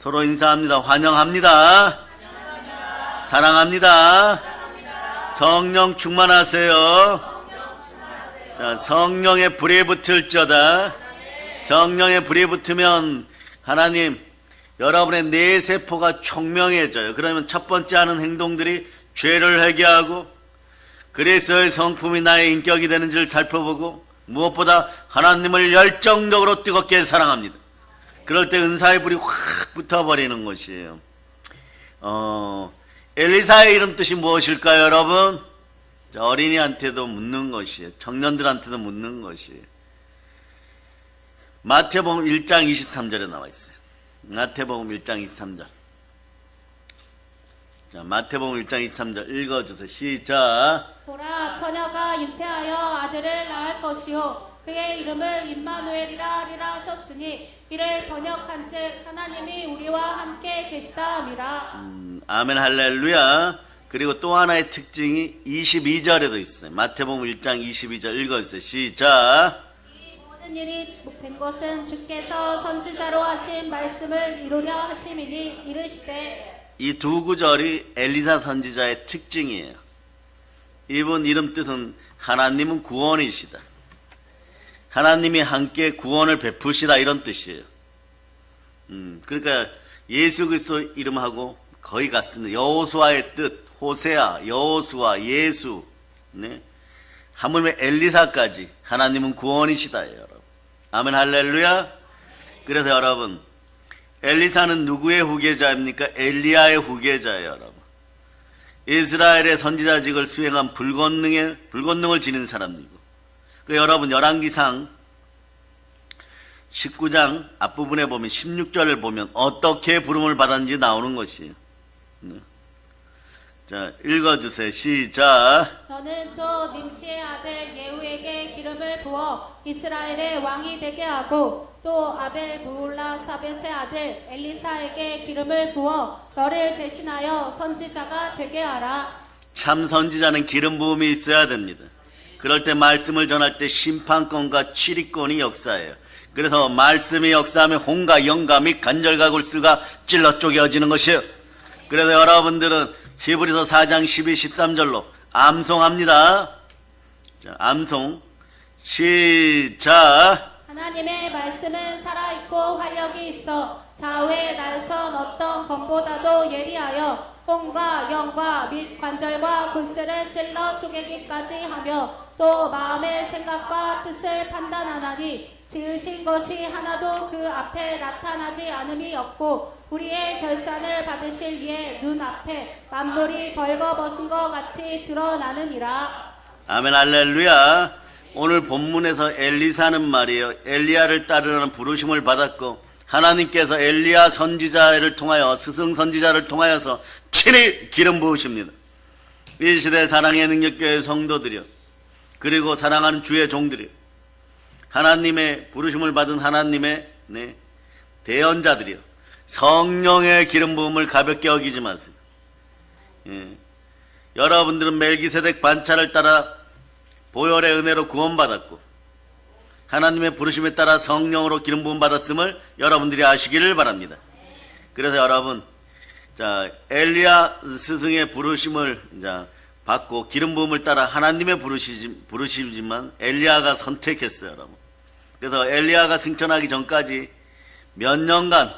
서로 인사합니다. 환영합니다. 사랑합니다. 성령 충만하세요. 자, 성령의 불에 붙을지어다. 성령의 불에 붙으면 하나님 여러분의 뇌세포가 총명해져요. 그러면 첫 번째 하는 행동들이 죄를 회개하고 그리스도의 성품이 나의 인격이 되는지를 살펴보고 무엇보다 하나님을 열정적으로 뜨겁게 사랑합니다. 그럴 때 은사의 불이 확 붙어버리는 것이에요. 엘리사의 이름 뜻이 무엇일까요, 여러분? 어린이한테도 묻는 것이에요. 청년들한테도 묻는 것이에요. 마태복음 1장 23절에 나와 있어요. 마태복음 1장 23절. 자, 마태복음 1장 23절 읽어주세요. 시작. 보라, 처녀가 잉태하여 아들을 낳을 것이요 그의 이름을 임마누엘이라 하리라 하셨으니 이를 번역한즉 하나님이 우리와 함께 계시다 함이라. 아멘 할렐루야. 그리고 또 하나의 특징이 22절에도 있어요. 마태복음 1장 22절 읽어주세요. 시작. 이 모든 일이 된 것은 주께서 선지자로 하신 말씀을 이루려 하심이니 이르시되. 이 두 구절이 엘리사 선지자의 특징이에요. 이분 이름 뜻은 하나님은 구원이시다. 하나님이 함께 구원을 베푸시다 이런 뜻이에요. 그러니까 예수 그리스도 이름하고 거의 같습니다. 여호수아의 뜻, 호세아, 여호수아, 예수, 네? 하물며 엘리사까지 하나님은 구원이시다, 여러분. 아멘 할렐루야. 그래서 여러분, 엘리사는 누구의 후계자입니까? 엘리야의 후계자예요, 여러분. 이스라엘의 선지자직을 수행한 불권능을 지닌 사람이고. 여러분 열왕기상 19장 앞부분에 보면 16절을 보면 어떻게 부름을 받았는지 나오는 것이에요. 자, 읽어주세요. 시작. 너는 또 nim시의 아들 예후에게 기름을 부어 이스라엘의 왕이 되게 하고 또 아벨 무올라 사벳의 아들 엘리사에게 기름을 부어 너를 대신하여 선지자가 되게 하라. 참 선지자는 기름 부음이 있어야 됩니다. 그럴 때 말씀을 전할 때 심판권과 치리권이 역사해요. 그래서 말씀이 역사하면 홍과 영과 및 간절과 골수가 찔러 쪼개어지는 것이에요. 그래서 여러분들은 히브리서 4장 12, 13절로 암송합니다. 자, 암송 시작. 하나님의 말씀은 살아있고 활력이 있어 좌우에 날선 어떤 검보다도 예리하여 홍과 영과 및 관절과 골수를 찔러 쪼개기까지 하며 또 마음의 생각과 뜻을 판단하나니 지으신 것이 하나도 그 앞에 나타나지 않음이 없고 우리의 결산을 받으실 이의 눈앞에 만물이 벌거벗은 것 같이 드러나느니라. 아멘 할렐루야. 오늘 본문에서 엘리사는 말이에요. 엘리야를 따르라는 부르심을 받았고 하나님께서 엘리야 선지자를 통하여 스승 선지자를 통하여서 친히 기름 부으십니다. 이 시대 사랑의 능력교회 성도들이요, 그리고 사랑하는 주의 종들이요, 하나님의 부르심을 받은 하나님의 대언자들이요, 성령의 기름 부음을 가볍게 여기지 마세요. 여러분들은 멜기세덱 반차를 따라 보혈의 은혜로 구원받았고 하나님의 부르심에 따라 성령으로 기름 부음 받았음을 여러분들이 아시기를 바랍니다. 그래서 여러분, 자, 엘리야 스승의 부르심을 받고 기름 부음을 따라 하나님의 부르시지만 엘리야가 선택했어요, 여러분. 그래서 엘리야가 승천하기 전까지 몇 년간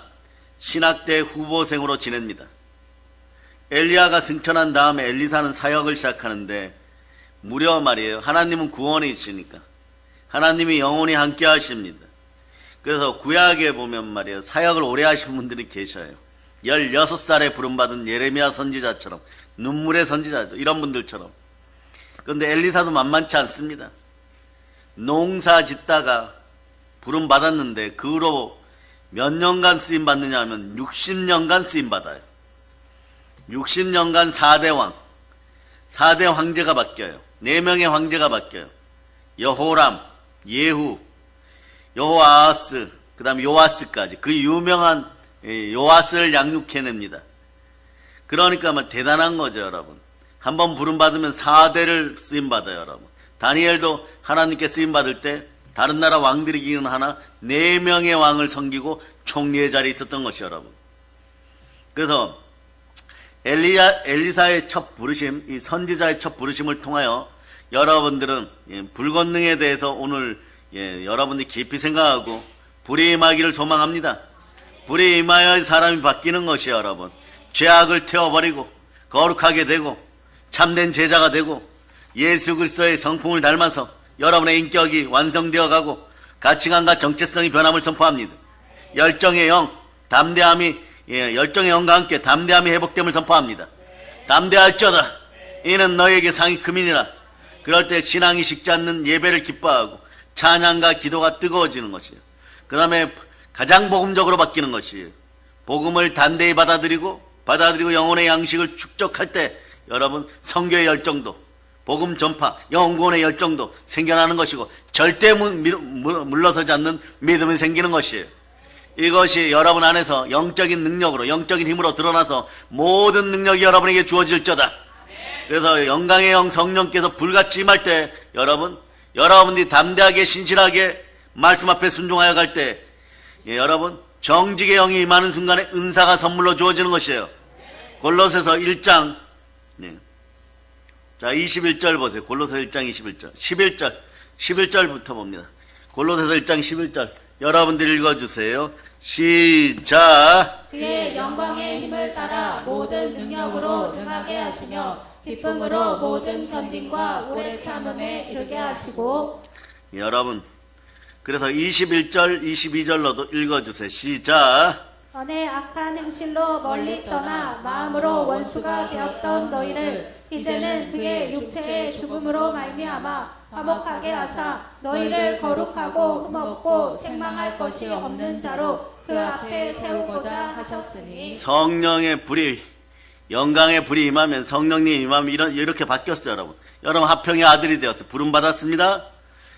신학대 후보생으로 지냅니다. 엘리야가 승천한 다음에 엘리사는 사역을 시작하는데 무려 말이에요, 하나님은 구원이 있으니까 하나님이 영원히 함께 하십니다. 그래서 구약에 보면 말이에요, 사역을 오래 하신 분들이 계셔요. 16살에 부름받은 예레미야 선지자처럼, 눈물의 선지자죠, 이런 분들처럼. 그런데 엘리사도 만만치 않습니다. 농사 짓다가 부름받았는데 그 후로 몇 년간 쓰임받느냐 하면 60년간 쓰임받아요. 60년간 4대 왕, 4대 황제가 바뀌어요. 4명의 황제가 바뀌어요. 여호람, 예후, 여호아하스, 그 다음에 요아스까지, 그 유명한 요아스를 양육해냅니다. 그러니까 뭐 대단한 거죠, 여러분. 한번 부름받으면 4대를 쓰임받아요, 여러분. 다니엘도 하나님께 쓰임받을 때 다른 나라 왕들이기는 하나 4명의 왕을 섬기고 총리의 자리에 있었던 것이, 여러분. 그래서 엘리사의 첫 부르심, 이 선지자의 첫 부르심을 통하여 여러분들은 불권능에 대해서 오늘 여러분들이 깊이 생각하고 불에 임하기를 소망합니다. 불에 임하여 사람이 바뀌는 것이 여러분, 죄악을 태워버리고 거룩하게 되고 참된 제자가 되고 예수 그리스도의 성품을 닮아서 여러분의 인격이 완성되어 가고 가치관과 정체성이 변함을 선포합니다. 열정의 영, 담대함이 열정의 영과 함께 담대함이 회복됨을 선포합니다. 담대할지어다 이는 너에게 상이 금이니라. 그럴 때 신앙이 식지 않는 예배를 기뻐하고 찬양과 기도가 뜨거워지는 것이에요. 그 다음에 가장 복음적으로 바뀌는 것이에요. 복음을 단대히 받아들이고 영혼의 양식을 축적할 때 여러분 선교의 열정도, 복음 전파, 영구원의 열정도 생겨나는 것이고 절대 물러서지 않는 믿음이 생기는 것이에요. 이것이 여러분 안에서 영적인 능력으로, 영적인 힘으로 드러나서 모든 능력이 여러분에게 주어질저다. 그래서 영광의 영 성령께서 불같이 임할 때 여러분들이 담대하게 신실하게 말씀 앞에 순종하여 갈 때 여러분 정직의 영이 임하는 순간에 은사가 선물로 주어지는 것이에요. 골로새서 1장 자 21절 보세요. 골로새 1장 21절 11절부터 봅니다. 골로새서 1장 11절 여러분들 읽어주세요. 시작. 그의 영광의 힘을 따라 모든 능력으로 능하게 하시며 기쁨으로 모든 견딤과 오래 참음에 이르게 하시고. 여러분 그래서 21절 22절로도 읽어주세요. 시작. 전에 악한 행실로 멀리 떠나 마음으로 원수가 되었던 너희를 이제는 그의 육체의 죽음으로 말미암아 화목하게 하사 너희를 거룩하고 흠없고 책망할 것이 없는 자로 그 앞에 세우고자 하셨으니. 성령의 불이, 영광의 불이 임하면, 성령님이 임하면 이렇게 바뀌었어요. 여러분 화평의 아들이 되었어요. 부름 받았습니다.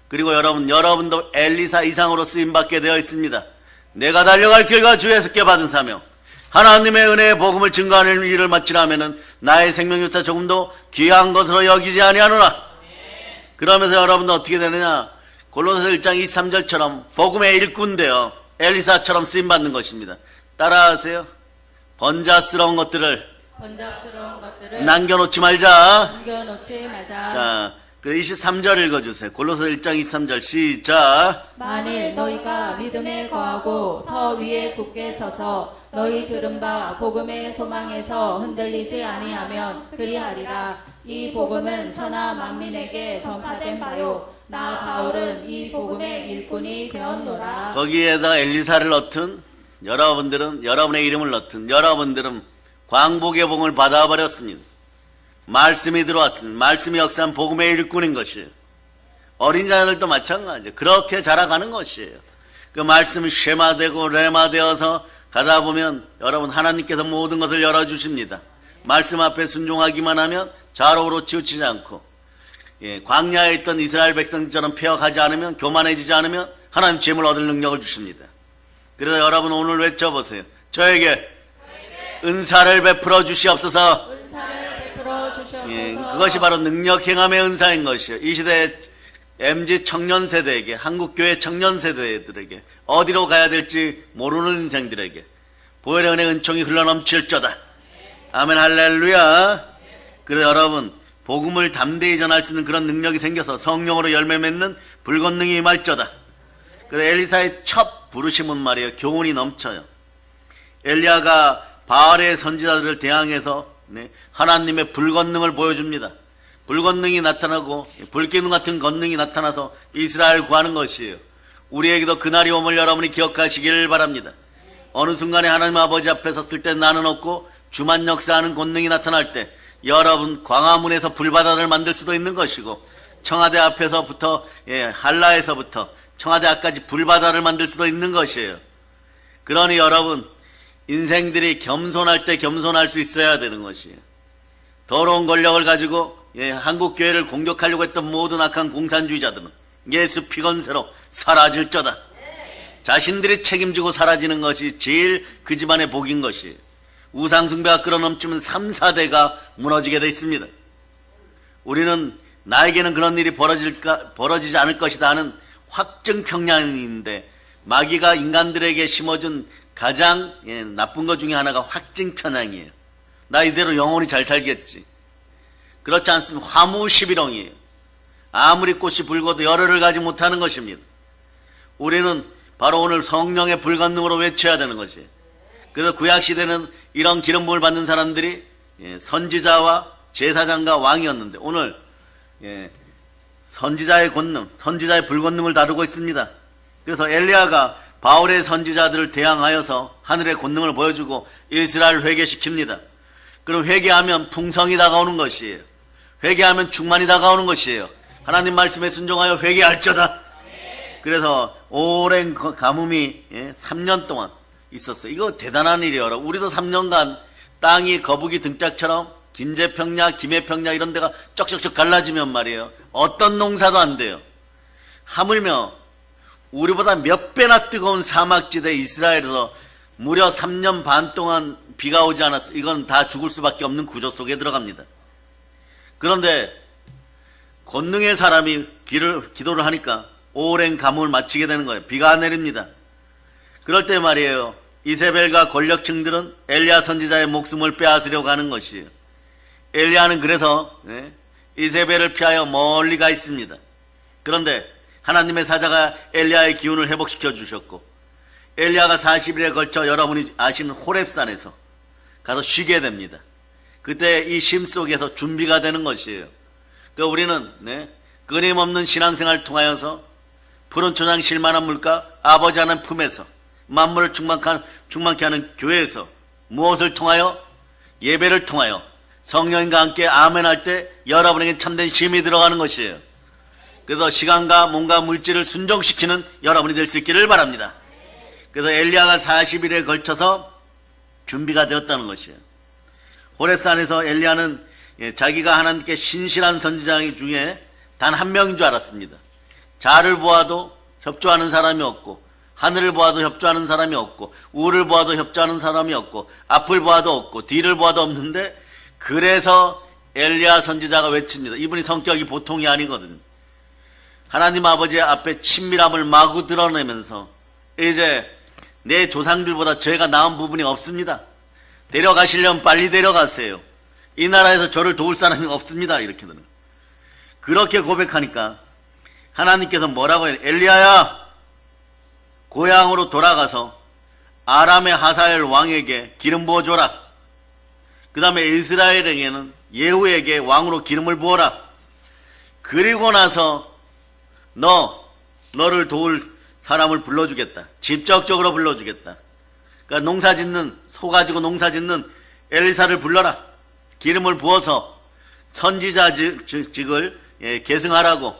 그리고 여러분도 엘리사 이상으로 쓰임받게 되어 있습니다. 내가 달려갈 길과 주에서께 받은 사명, 하나님의 은혜의 복음을 증거하는 일을 마치라면은 나의 생명조차 조금도 귀한 것으로 여기지 아니하노라. 그러면서 여러분도 어떻게 되느냐? 골로새서 1장 23절처럼 복음의 일꾼되어 엘리사처럼 쓰임받는 것입니다. 따라하세요. 번잡스러운 것들을 남겨놓지 말자. 자, 그 23절 읽어주세요. 골로새서 1장 23절 시작. 만일 너희가 믿음에 거하고 더 위에 굳게 서서 너희 들은 바 복음의 소망에서 흔들리지 아니하면 그리하리라. 이 복음은 천하 만민에게 전파된 바요 나 바울은 이 복음의 일꾼이 되었노라. 거기에다 엘리사를 넣든 여러분의 이름을 넣든 여러분들은 광복의 복음을 받아버렸습니다. 말씀이 들어왔습니다. 말씀이 역사한 복음의 일꾼인 것이에요. 어린 자들도 마찬가지예요. 그렇게 자라가는 것이에요. 그 말씀이 쉐마되고 레마되어서 가다 보면 여러분 하나님께서 모든 것을 열어주십니다. 말씀 앞에 순종하기만 하면 좌로우로 치우치지 않고 광야에 있던 이스라엘 백성처럼 폐역하지 않으면, 교만해지지 않으면 하나님 죄물 얻을 능력을 주십니다. 그래서 여러분 오늘 외쳐보세요. 저에게 은사를 베풀어 주시옵소서. 그것이 바로 능력 행함의 은사인 것이에요. 이 시대의 MZ 청년 세대에게, 한국교회 청년 세대들에게, 어디로 가야 될지 모르는 인생들에게 보혈의 은혜 은총이 흘러넘칠저다. 아멘 할렐루야. 그래서 여러분 복음을 담대히 전할 수 있는 그런 능력이 생겨서 성령으로 열매 맺는 불권능이 임할저다. 그래서 엘리사의 첫 부르심은 말이에요. 교훈이 넘쳐요. 엘리야가 바알의 선지자들을 대항해서 하나님의 불권능을 보여줍니다. 불권능이 나타나고 불기능 같은 권능이 나타나서 이스라엘 구하는 것이에요. 우리에게도 그날이 오면 여러분이 기억하시길 바랍니다. 어느 순간에 하나님 아버지 앞에 섰을 때 나는 없고 주만 역사하는 권능이 나타날 때 여러분 광화문에서 불바다를 만들 수도 있는 것이고 청와대 앞에서부터 한라에서부터 청와대 앞까지 불바다를 만들 수도 있는 것이에요. 그러니 여러분 인생들이 겸손할 때 겸손할 수 있어야 되는 것이에요. 더러운 권력을 가지고 한국교회를 공격하려고 했던 모든 악한 공산주의자들은 예수 피건세로 사라질저다. 자신들이 책임지고 사라지는 것이 제일 그 집안의 복인 것이에요. 우상숭배가 끌어넘치면 3, 4대가 무너지게 되어 있습니다. 우리는 나에게는 그런 일이 벌어지지 않을 것이다 하는 확증 평양인데 마귀가 인간들에게 심어준 가장 나쁜 것 중에 하나가 확증 편향이에요. 나 이대로 영원히 잘 살겠지. 그렇지 않으면 화무시비렁이에요. 아무리 꽃이 붉어도 열흘을 가지 못하는 것입니다. 우리는 바로 오늘 성령의 불건능으로 외쳐야 되는 것이에요. 그래서 구약시대는 이런 기름 부음을 받는 사람들이 선지자와 제사장과 왕이었는데 오늘 선지자의 권능, 선지자의 불권능을 다루고 있습니다. 그래서 엘리야가 바울의 선지자들을 대항하여서 하늘의 권능을 보여주고 이스라엘을 회개시킵니다. 그럼 회개하면 풍성이 다가오는 것이에요. 회개하면 충만이 다가오는 것이에요. 하나님 말씀에 순종하여 회개할저다. 그래서 오랜 가뭄이 3년 동안 있었어요. 이거 대단한 일이에요. 우리도 3년간 땅이 거북이 등짝처럼 김제평야, 김해평야 이런 데가 쩍쩍쩍 갈라지면 말이에요. 어떤 농사도 안 돼요. 하물며 우리보다 몇 배나 뜨거운 사막지대 이스라엘에서 무려 3년 반 동안 비가 오지 않았어. 이건 다 죽을 수밖에 없는 구조 속에 들어갑니다. 그런데 권능의 사람이 기도를 하니까 오랜 가뭄을 마치게 되는 거예요. 비가 안 내립니다. 그럴 때 말이에요. 이세벨과 권력층들은 엘리야 선지자의 목숨을 빼앗으려고 하는 것이에요. 엘리야는 그래서 이세벨을 피하여 멀리 가 있습니다. 그런데 하나님의 사자가 엘리야의 기운을 회복시켜 주셨고 엘리야가 40일에 걸쳐 여러분이 아시는 호렙산에서 가서 쉬게 됩니다. 그때 이 쉼 속에서 준비가 되는 것이에요. 그러니까 우리는 끊임없는 신앙생활을 통하여서 푸른 초장 실만한 물가 아버지 하는 품에서 만물을 충만케 하는 교회에서 무엇을 통하여? 예배를 통하여 성령님과 함께 아멘할 때 여러분에게 참된 쉼이 들어가는 것이에요. 그래서 시간과 몸과 물질을 순종시키는 여러분이 될 수 있기를 바랍니다. 그래서 엘리야가 40일에 걸쳐서 준비가 되었다는 것이에요. 호렙산에서 엘리야는 자기가 하나님께 신실한 선지자 중에 단 한 명인 줄 알았습니다. 자를 보아도 협조하는 사람이 없고 하늘을 보아도 협조하는 사람이 없고 우를 보아도 협조하는 사람이 없고 앞을 보아도 없고 뒤를 보아도 없는데 그래서 엘리야 선지자가 외칩니다. 이분이 성격이 보통이 아니거든요. 하나님 아버지 앞에 친밀함을 마구 드러내면서 이제 내 조상들보다 저희가 나은 부분이 없습니다. 데려가시려면 빨리 데려가세요. 이 나라에서 저를 도울 사람이 없습니다. 이렇게 되는 거예요. 그렇게 고백하니까 하나님께서 뭐라고 해요? 엘리야야 고향으로 돌아가서 아람의 하사엘 왕에게 기름 부어줘라. 그 다음에 이스라엘에게는 예후에게 왕으로 기름을 부어라. 그리고 나서 너를 도울 사람을 불러주겠다. 직접적으로 불러주겠다. 그러니까 농사짓는 소 가지고 농사짓는 엘리사를 불러라. 기름을 부어서 선지자직을 계승하라고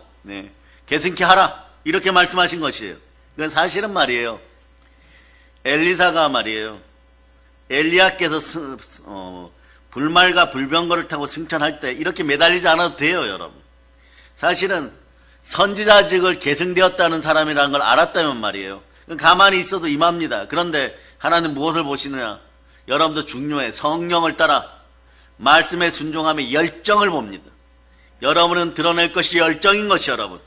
계승케 하라. 이렇게 말씀하신 것이에요. 그건 사실은 말이에요. 엘리사가 말이에요. 엘리야께서 불말과 불병거를 타고 승천할 때 이렇게 매달리지 않아도 돼요, 여러분. 사실은 선지자직을 계승되었다는 사람이라는 걸 알았다면 말이에요. 가만히 있어도 임합니다. 그런데 하나님 무엇을 보시느냐? 여러분도 중요해. 성령을 따라 말씀에 순종하며 열정을 봅니다. 여러분은 드러낼 것이 열정인 것이 여러분.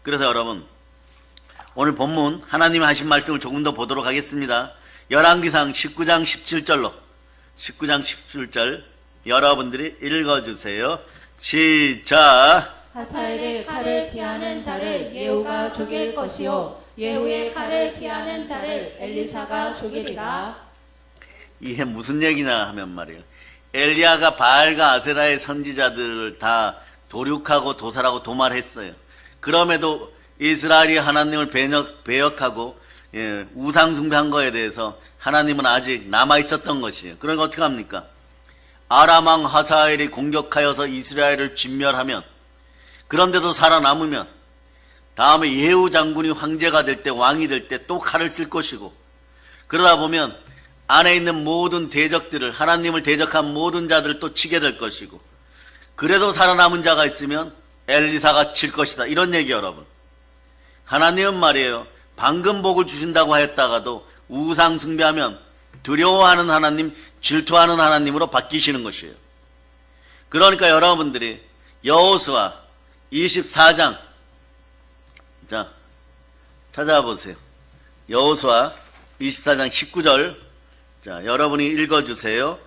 그래서 여러분 오늘 본문 하나님이 하신 말씀을 조금 더 보도록 하겠습니다. 열왕기상 19장 17절로 19장 17절 여러분들이 읽어주세요. 시작. 하사엘의 칼을 피하는 자를 예후가 죽일 것이요 예후의 칼을 피하는 자를 엘리사가 죽이리라. 이게 무슨 얘기냐 하면 말이에요. 엘리야가 바알과 아세라의 선지자들을 다 도륙하고 도살하고 도말했어요. 그럼에도 이스라엘이 하나님을 배역하고 우상 숭배한 거에 대해서 하나님은 아직 남아있었던 것이에요. 그러니까 어떻게 합니까? 아람왕 하사엘이 공격하여서 이스라엘을 진멸하면 그런데도 살아남으면 다음에 예후 장군이 황제가 될 때 왕이 될 때 또 칼을 쓸 것이고 그러다 보면 안에 있는 모든 대적들을 하나님을 대적한 모든 자들을 또 치게 될 것이고 그래도 살아남은 자가 있으면 엘리사가 칠 것이다. 이런 얘기 여러분. 하나님은 말이에요. 방금 복을 주신다고 했다가도 우상 숭배하면 두려워하는 하나님, 질투하는 하나님으로 바뀌시는 것이에요. 그러니까 여러분들이 여호수아 24장 자 찾아보세요. 여호수아 24장 19절. 자, 여러분이 읽어주세요.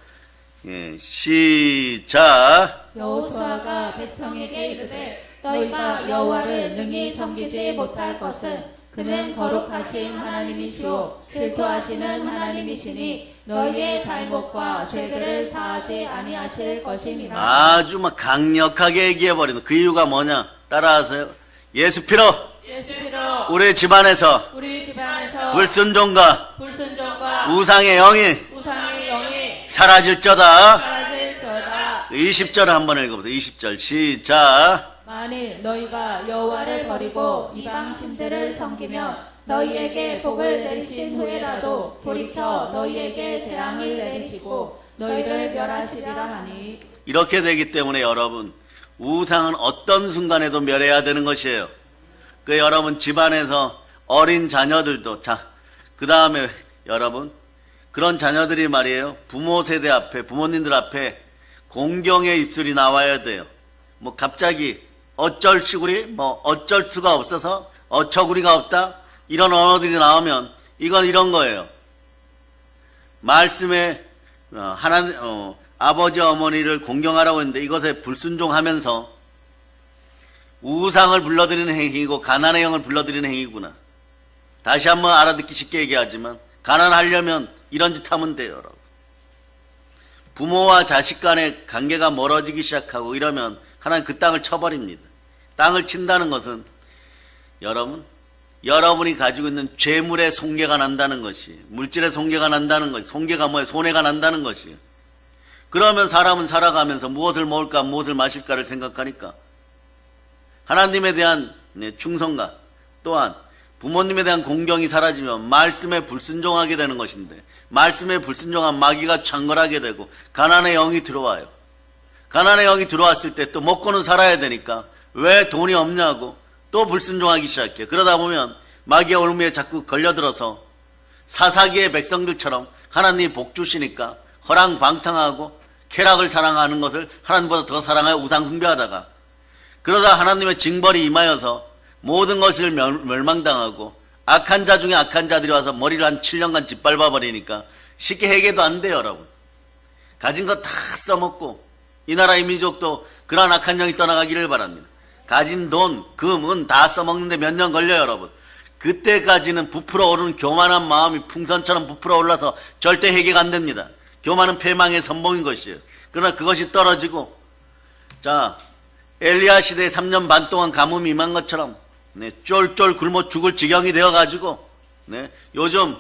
예, 시작. 여호수아가 백성에게 이르되 너희가 여호와를 능히 섬기지 못할 것은 그는 거룩하신 하나님이시오 질투하시는 하나님이시니 너희의 잘못과 죄들을 사하지 아니하실 것임이라. 아주 막 강력하게 얘기해버리는 그 이유가 뭐냐? 따라하세요. 예수 피로 예수 피로 우리 집안에서 우리 집안에서 불순종과 불순종과 우상의 영이 우상의 영이 사라질저다. 사라질저다. 20절 한번 읽어보세요. 20절 시작. 만일 너희가 여호와를 버리고 이방 신들을 섬기며 너희에게 복을 내리신 후에라도 돌이켜 너희에게 재앙을 내리시고 너희를 멸하시리라 하니. 이렇게 되기 때문에 여러분, 우상은 어떤 순간에도 멸해야 되는 것이에요. 그 여러분 집안에서 어린 자녀들도, 자, 그 다음에 여러분, 그런 자녀들이 말이에요, 부모 세대 앞에, 부모님들 앞에 공경의 입술이 나와야 돼요. 뭐 갑자기 어쩔 시구리, 뭐 어쩔 수가 없어서 어처구니가 없다, 이런 언어들이 나오면 이건 이런 거예요. 말씀에 하나님, 아버지 어머니를 공경하라고 했는데 이것에 불순종하면서 우상을 불러들이는 행위이고 가난의 영을 불러들이는 행위구나. 다시 한번 알아듣기 쉽게 얘기하지만 가난하려면 이런 짓 하면 돼요. 여러분. 부모와 자식 간의 관계가 멀어지기 시작하고 이러면 하나님 그 땅을 쳐버립니다. 땅을 친다는 것은 여러분, 여러분이 가지고 있는 죄물의 손괴가 난다는 것이, 물질의 손괴가 난다는 것이, 손괴가 뭐예요? 손해가 난다는 것이에요. 그러면 사람은 살아가면서 무엇을 먹을까 무엇을 마실까를 생각하니까 하나님에 대한 충성과 또한 부모님에 대한 공경이 사라지면 말씀에 불순종하게 되는 것인데, 말씀에 불순종한 마귀가 창궐하게 되고 가난의 영이 들어와요. 가난의 영이 들어왔을 때 또 먹고는 살아야 되니까 왜 돈이 없냐고 또 불순종하기 시작해요. 그러다 보면 마귀의 올무에 자꾸 걸려들어서 사사기의 백성들처럼 하나님이 복 주시니까 허랑방탕하고 쾌락을 사랑하는 것을 하나님보다 더 사랑하여 우상 숭배하다가, 그러다 하나님의 징벌이 임하여서 모든 것을 멸망당하고 악한 자 중에 악한 자들이 와서 머리를 한 7년간 짓밟아 버리니까 쉽게 해결도 안 돼요. 여러분, 가진 거 다 써먹고 이 나라의 민족도 그러한 악한 영이 떠나가기를 바랍니다. 가진 돈, 금, 은 다 써먹는데 몇 년 걸려요. 여러분, 그때까지는 부풀어 오르는 교만한 마음이 풍선처럼 부풀어 올라서 절대 해결 안 됩니다. 교만은 패망의 선봉인 것이에요. 그러나 그것이 떨어지고, 자, 엘리야 시대에 3년 반 동안 가뭄이 임한 것처럼 쫄쫄 굶어 죽을 지경이 되어가지고, 요즘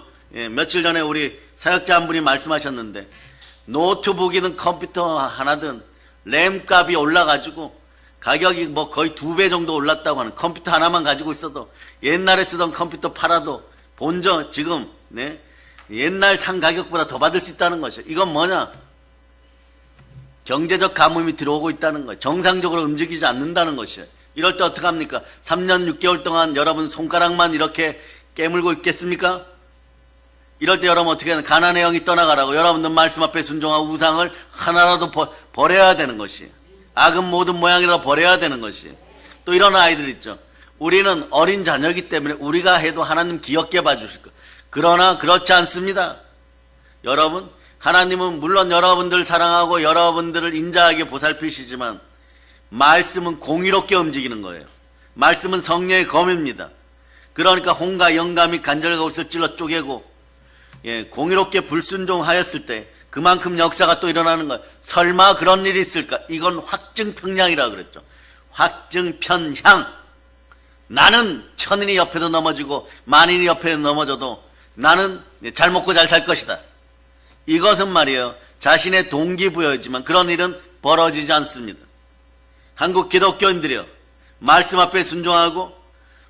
며칠 전에 우리 사역자 한 분이 말씀하셨는데 노트북이든 컴퓨터 하나든 램 값이 올라가지고 가격이 뭐 거의 2배 정도 올랐다고 하는, 컴퓨터 하나만 가지고 있어도 옛날에 쓰던 컴퓨터 팔아도 본전 지금 옛날 상 가격보다 더 받을 수 있다는 것이에요. 이건 뭐냐? 경제적 가뭄이 들어오고 있다는 거예요. 정상적으로 움직이지 않는다는 것이에요. 이럴 때 어떡합니까? 3년 6개월 동안 여러분 손가락만 이렇게 깨물고 있겠습니까? 이럴 때 여러분 어떻게 하는, 가난의 영이 떠나가라고 여러분들 말씀 앞에 순종하고 우상을 하나라도 버려야 되는 것이에요. 악은 모든 모양이라도 버려야 되는 것이에요. 또 이런 아이들 있죠. 우리는 어린 자녀이기 때문에 우리가 해도 하나님 귀엽게 봐주실 거예요. 그러나 그렇지 않습니다. 여러분, 하나님은 물론 여러분들 사랑하고 여러분들을 인자하게 보살피시지만 말씀은 공의롭게 움직이는 거예요. 말씀은 성령의 검입니다. 그러니까 홍과 영감이 간절과 옷을 찔러 쪼개고 공의롭게 불순종하였을 때 그만큼 역사가 또 일어나는 거예요. 설마 그런 일이 있을까? 이건 확증편향이라 그랬죠. 확증편향. 나는 천인이 옆에도 넘어지고 만인이 옆에도 넘어져도 나는 잘 먹고 잘 살 것이다. 이것은 말이에요, 자신의 동기부여이지만 그런 일은 벌어지지 않습니다. 한국 기독교인들이요, 말씀 앞에 순종하고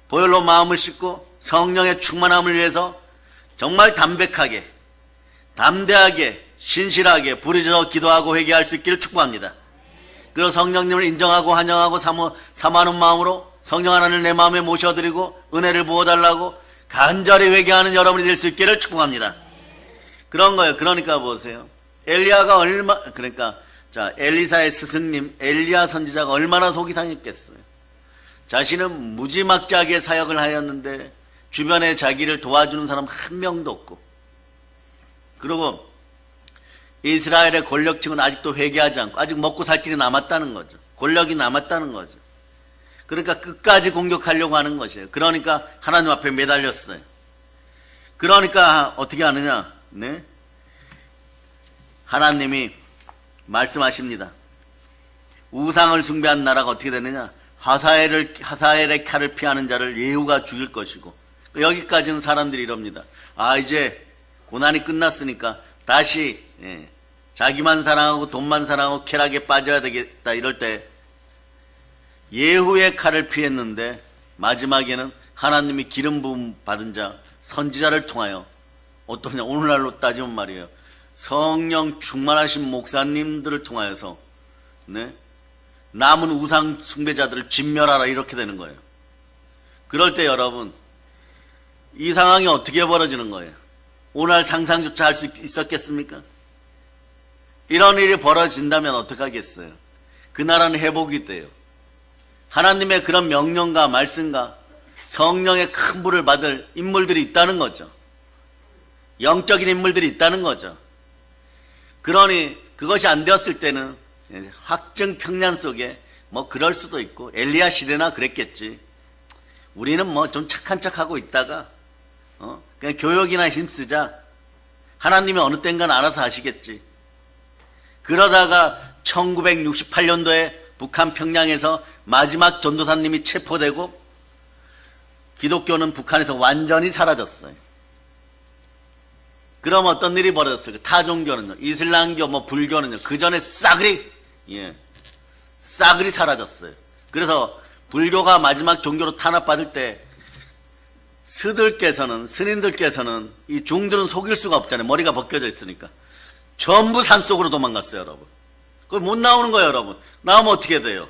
보혈로 마음을 씻고 성령의 충만함을 위해서 정말 담백하게, 담대하게, 신실하게 부르짖어 기도하고 회개할 수 있기를 축복합니다. 그리고 성령님을 인정하고 환영하고 사모하는 마음으로 성령 하나님을 내 마음에 모셔드리고 은혜를 부어달라고 간절히 회개하는 여러분이 될 수 있기를 축복합니다. 그런 거예요. 그러니까 보세요. 엘리야가 자, 엘리사의 스승님 엘리야 선지자가 얼마나 속이 상했겠어요. 자신은 무지막지하게 사역을 하였는데 주변에 자기를 도와주는 사람 한 명도 없고 그리고 이스라엘의 권력층은 아직도 회개하지 않고 아직 먹고 살 길이 남았다는 거죠. 권력이 남았다는 거죠. 그러니까 끝까지 공격하려고 하는 것이에요. 그러니까 하나님 앞에 매달렸어요. 그러니까 어떻게 하느냐? 네? 하나님이 말씀하십니다. 우상을 숭배한 나라가 어떻게 되느냐? 하사엘의 칼을 피하는 자를 예후가 죽일 것이고, 여기까지는 사람들이 이럽니다. 아, 이제 고난이 끝났으니까 다시 자기만 사랑하고 돈만 사랑하고 쾌락에 빠져야 되겠다 이럴 때 예후의 칼을 피했는데 마지막에는 하나님이 기름 부음 받은 자 선지자를 통하여 어떠냐? 오늘날로 따지면 말이에요. 성령 충만하신 목사님들을 통하여서 남은 우상 숭배자들을 진멸하라 이렇게 되는 거예요. 그럴 때 여러분 이 상황이 어떻게 벌어지는 거예요? 오늘 상상조차 할 수 있었겠습니까? 이런 일이 벌어진다면 어떡하겠어요? 그 나라는 회복이 돼요. 하나님의 그런 명령과 말씀과 성령의 큰 불을 받을 인물들이 있다는 거죠. 영적인 인물들이 있다는 거죠. 그러니 그것이 안 되었을 때는 확정 평란 속에 뭐 그럴 수도 있고 엘리야 시대나 그랬겠지. 우리는 뭐 좀 착한 척하고 있다가 그냥 교역이나 힘쓰자. 하나님이 어느 땐간 알아서 하시겠지. 그러다가 1968년도에 북한 평양에서 마지막 전도사님이 체포되고 기독교는 북한에서 완전히 사라졌어요. 그럼 어떤 일이 벌어졌어요? 타종교는요, 이슬람교, 뭐 불교는요, 그 전에 싸그리 사라졌어요. 그래서 불교가 마지막 종교로 탄압받을 때 스님들께서는 이 중들은 속일 수가 없잖아요. 머리가 벗겨져 있으니까. 전부 산속으로 도망갔어요, 여러분. 그거 못 나오는 거예요, 여러분. 나오면 어떻게 돼요?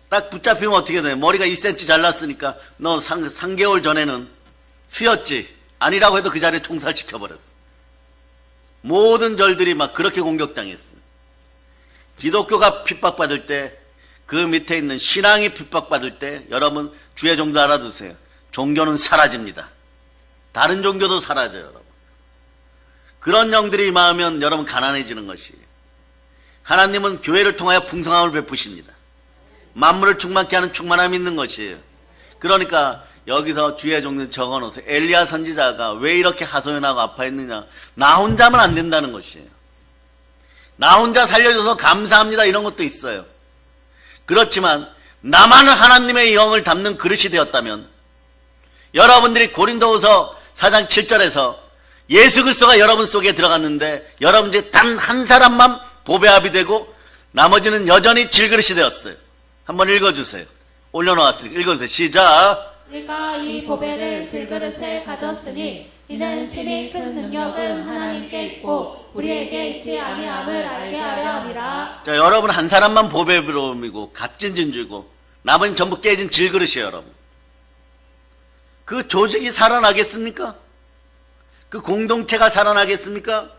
딱 붙잡히면 어떻게 돼요? 머리가 2cm 잘났으니까 너 3개월 전에는 튀었지. 아니라고 해도 그 자리에 총살시켜버렸어. 모든 절들이 막 그렇게 공격당했어요. 기독교가 핍박받을 때, 그 밑에 있는 신앙이 핍박받을 때, 여러분 주의 종도 알아두세요. 종교는 사라집니다. 다른 종교도 사라져요, 여러분. 그런 영들이 임하면 여러분 가난해지는 것이에요. 하나님은 교회를 통하여 풍성함을 베푸십니다. 만물을 충만케 하는 충만함이 있는 것이에요. 그러니까 여기서 주의 종류 적어놓으세요. 엘리야 선지자가 왜 이렇게 하소연하고 아파했느냐? 나 혼자면 안 된다는 것이에요. 나 혼자 살려줘서 감사합니다 이런 것도 있어요. 그렇지만 나만 하나님의 영을 담는 그릇이 되었다면 여러분들이 고린도후서 4장 7절에서 예수 그리스도가 여러분 속에 들어갔는데 여러분 이제 단 한 사람만 보배압이 되고 나머지는 여전히 질그릇이 되었어요. 한번 읽어주세요. 올려놓았으니까 읽어주세요. 시작. 우리가 이 보배를 질그릇에 가졌으니 이는 심히 큰 능력은 하나님께 있고 우리에게 있지 아니함을 알게 하려 함이라. 자, 여러분 한 사람만 보배로움이고 값진 진주고 나머지는 전부 깨진 질그릇이에요, 여러분. 그 조직이 살아나겠습니까? 그 공동체가 살아나겠습니까?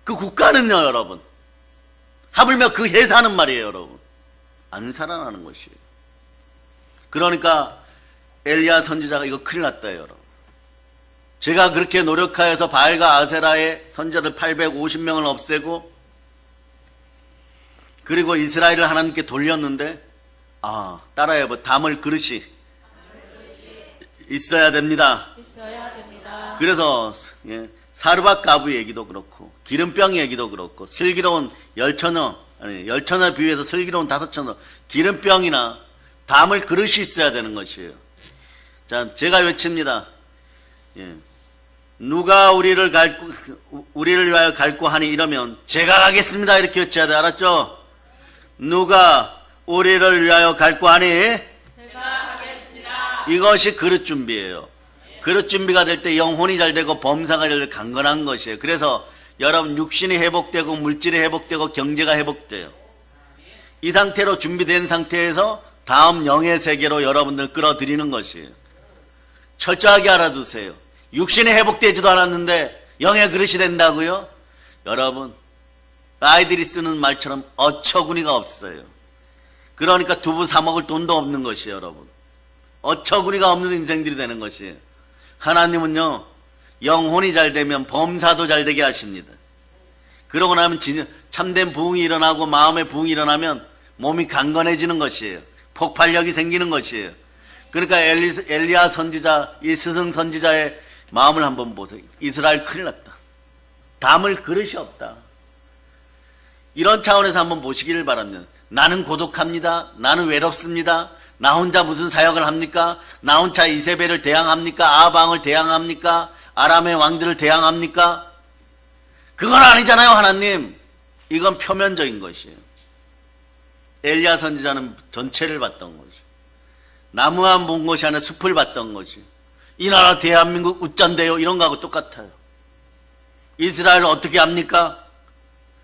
그 국가는요, 여러분. 하물며 그 회사는 말이에요, 여러분. 안 살아나는 것이에요. 그러니까 엘리야 선지자가 이거 큰일 났다, 여러분. 제가 그렇게 노력하여서 바알과 아세라의 선지자들 850명을 없애고 그리고 이스라엘을 하나님께 돌렸는데 따라해봐. 담을 그릇이 있어야 됩니다. 있어야 됩니다. 그래서 사르밧 가부 얘기도 그렇고 기름병 얘기도 그렇고 슬기로운 열처녀 비유해서 슬기로운 5처녀 기름병이나 담을 그릇이 있어야 되는 것이에요. 자, 제가 외칩니다. 누가 우리를 위하여 갈구하니 이러면 제가 가겠습니다 이렇게 외쳐야 돼. 알았죠? 누가 우리를 위하여 갈구하니 제가 가겠습니다. 이것이 그릇 준비예요. 그릇 준비가 될 때 영혼이 잘 되고 범사가 잘 되고 강건한 것이에요. 그래서 여러분 육신이 회복되고 물질이 회복되고 경제가 회복돼요. 이 상태로 준비된 상태에서 다음 영의 세계로 여러분들 끌어들이는 것이에요. 철저하게 알아두세요. 육신이 회복되지도 않았는데 영의 그릇이 된다고요? 여러분 아이들이 쓰는 말처럼 어처구니가 없어요. 그러니까 두부 사 먹을 돈도 없는 것이에요, 여러분. 어처구니가 없는 인생들이 되는 것이에요. 하나님은요 영혼이 잘 되면 범사도 잘 되게 하십니다. 그러고 나면 참된 부흥이 일어나고 마음의 부흥이 일어나면 몸이 강건해지는 것이에요. 폭발력이 생기는 것이에요. 그러니까 엘리야 선지자, 이 스승 선지자의 마음을 한번 보세요. 이스라엘 큰일 났다. 담을 그릇이 없다. 이런 차원에서 한번 보시기를 바랍니다. 나는 고독합니다. 나는 외롭습니다. 나 혼자 무슨 사역을 합니까? 나 혼자 이세벨을 대항합니까? 아방을 대항합니까? 아람의 왕들을 대항합니까? 그건 아니잖아요, 하나님. 이건 표면적인 것이에요. 엘리야 선지자는 전체를 봤던 것이에요. 나무만 본 것이 아니라 숲을 봤던 것이에요. 이 나라 대한민국 웃잔데요, 이런 거하고 똑같아요. 이스라엘을 어떻게 합니까?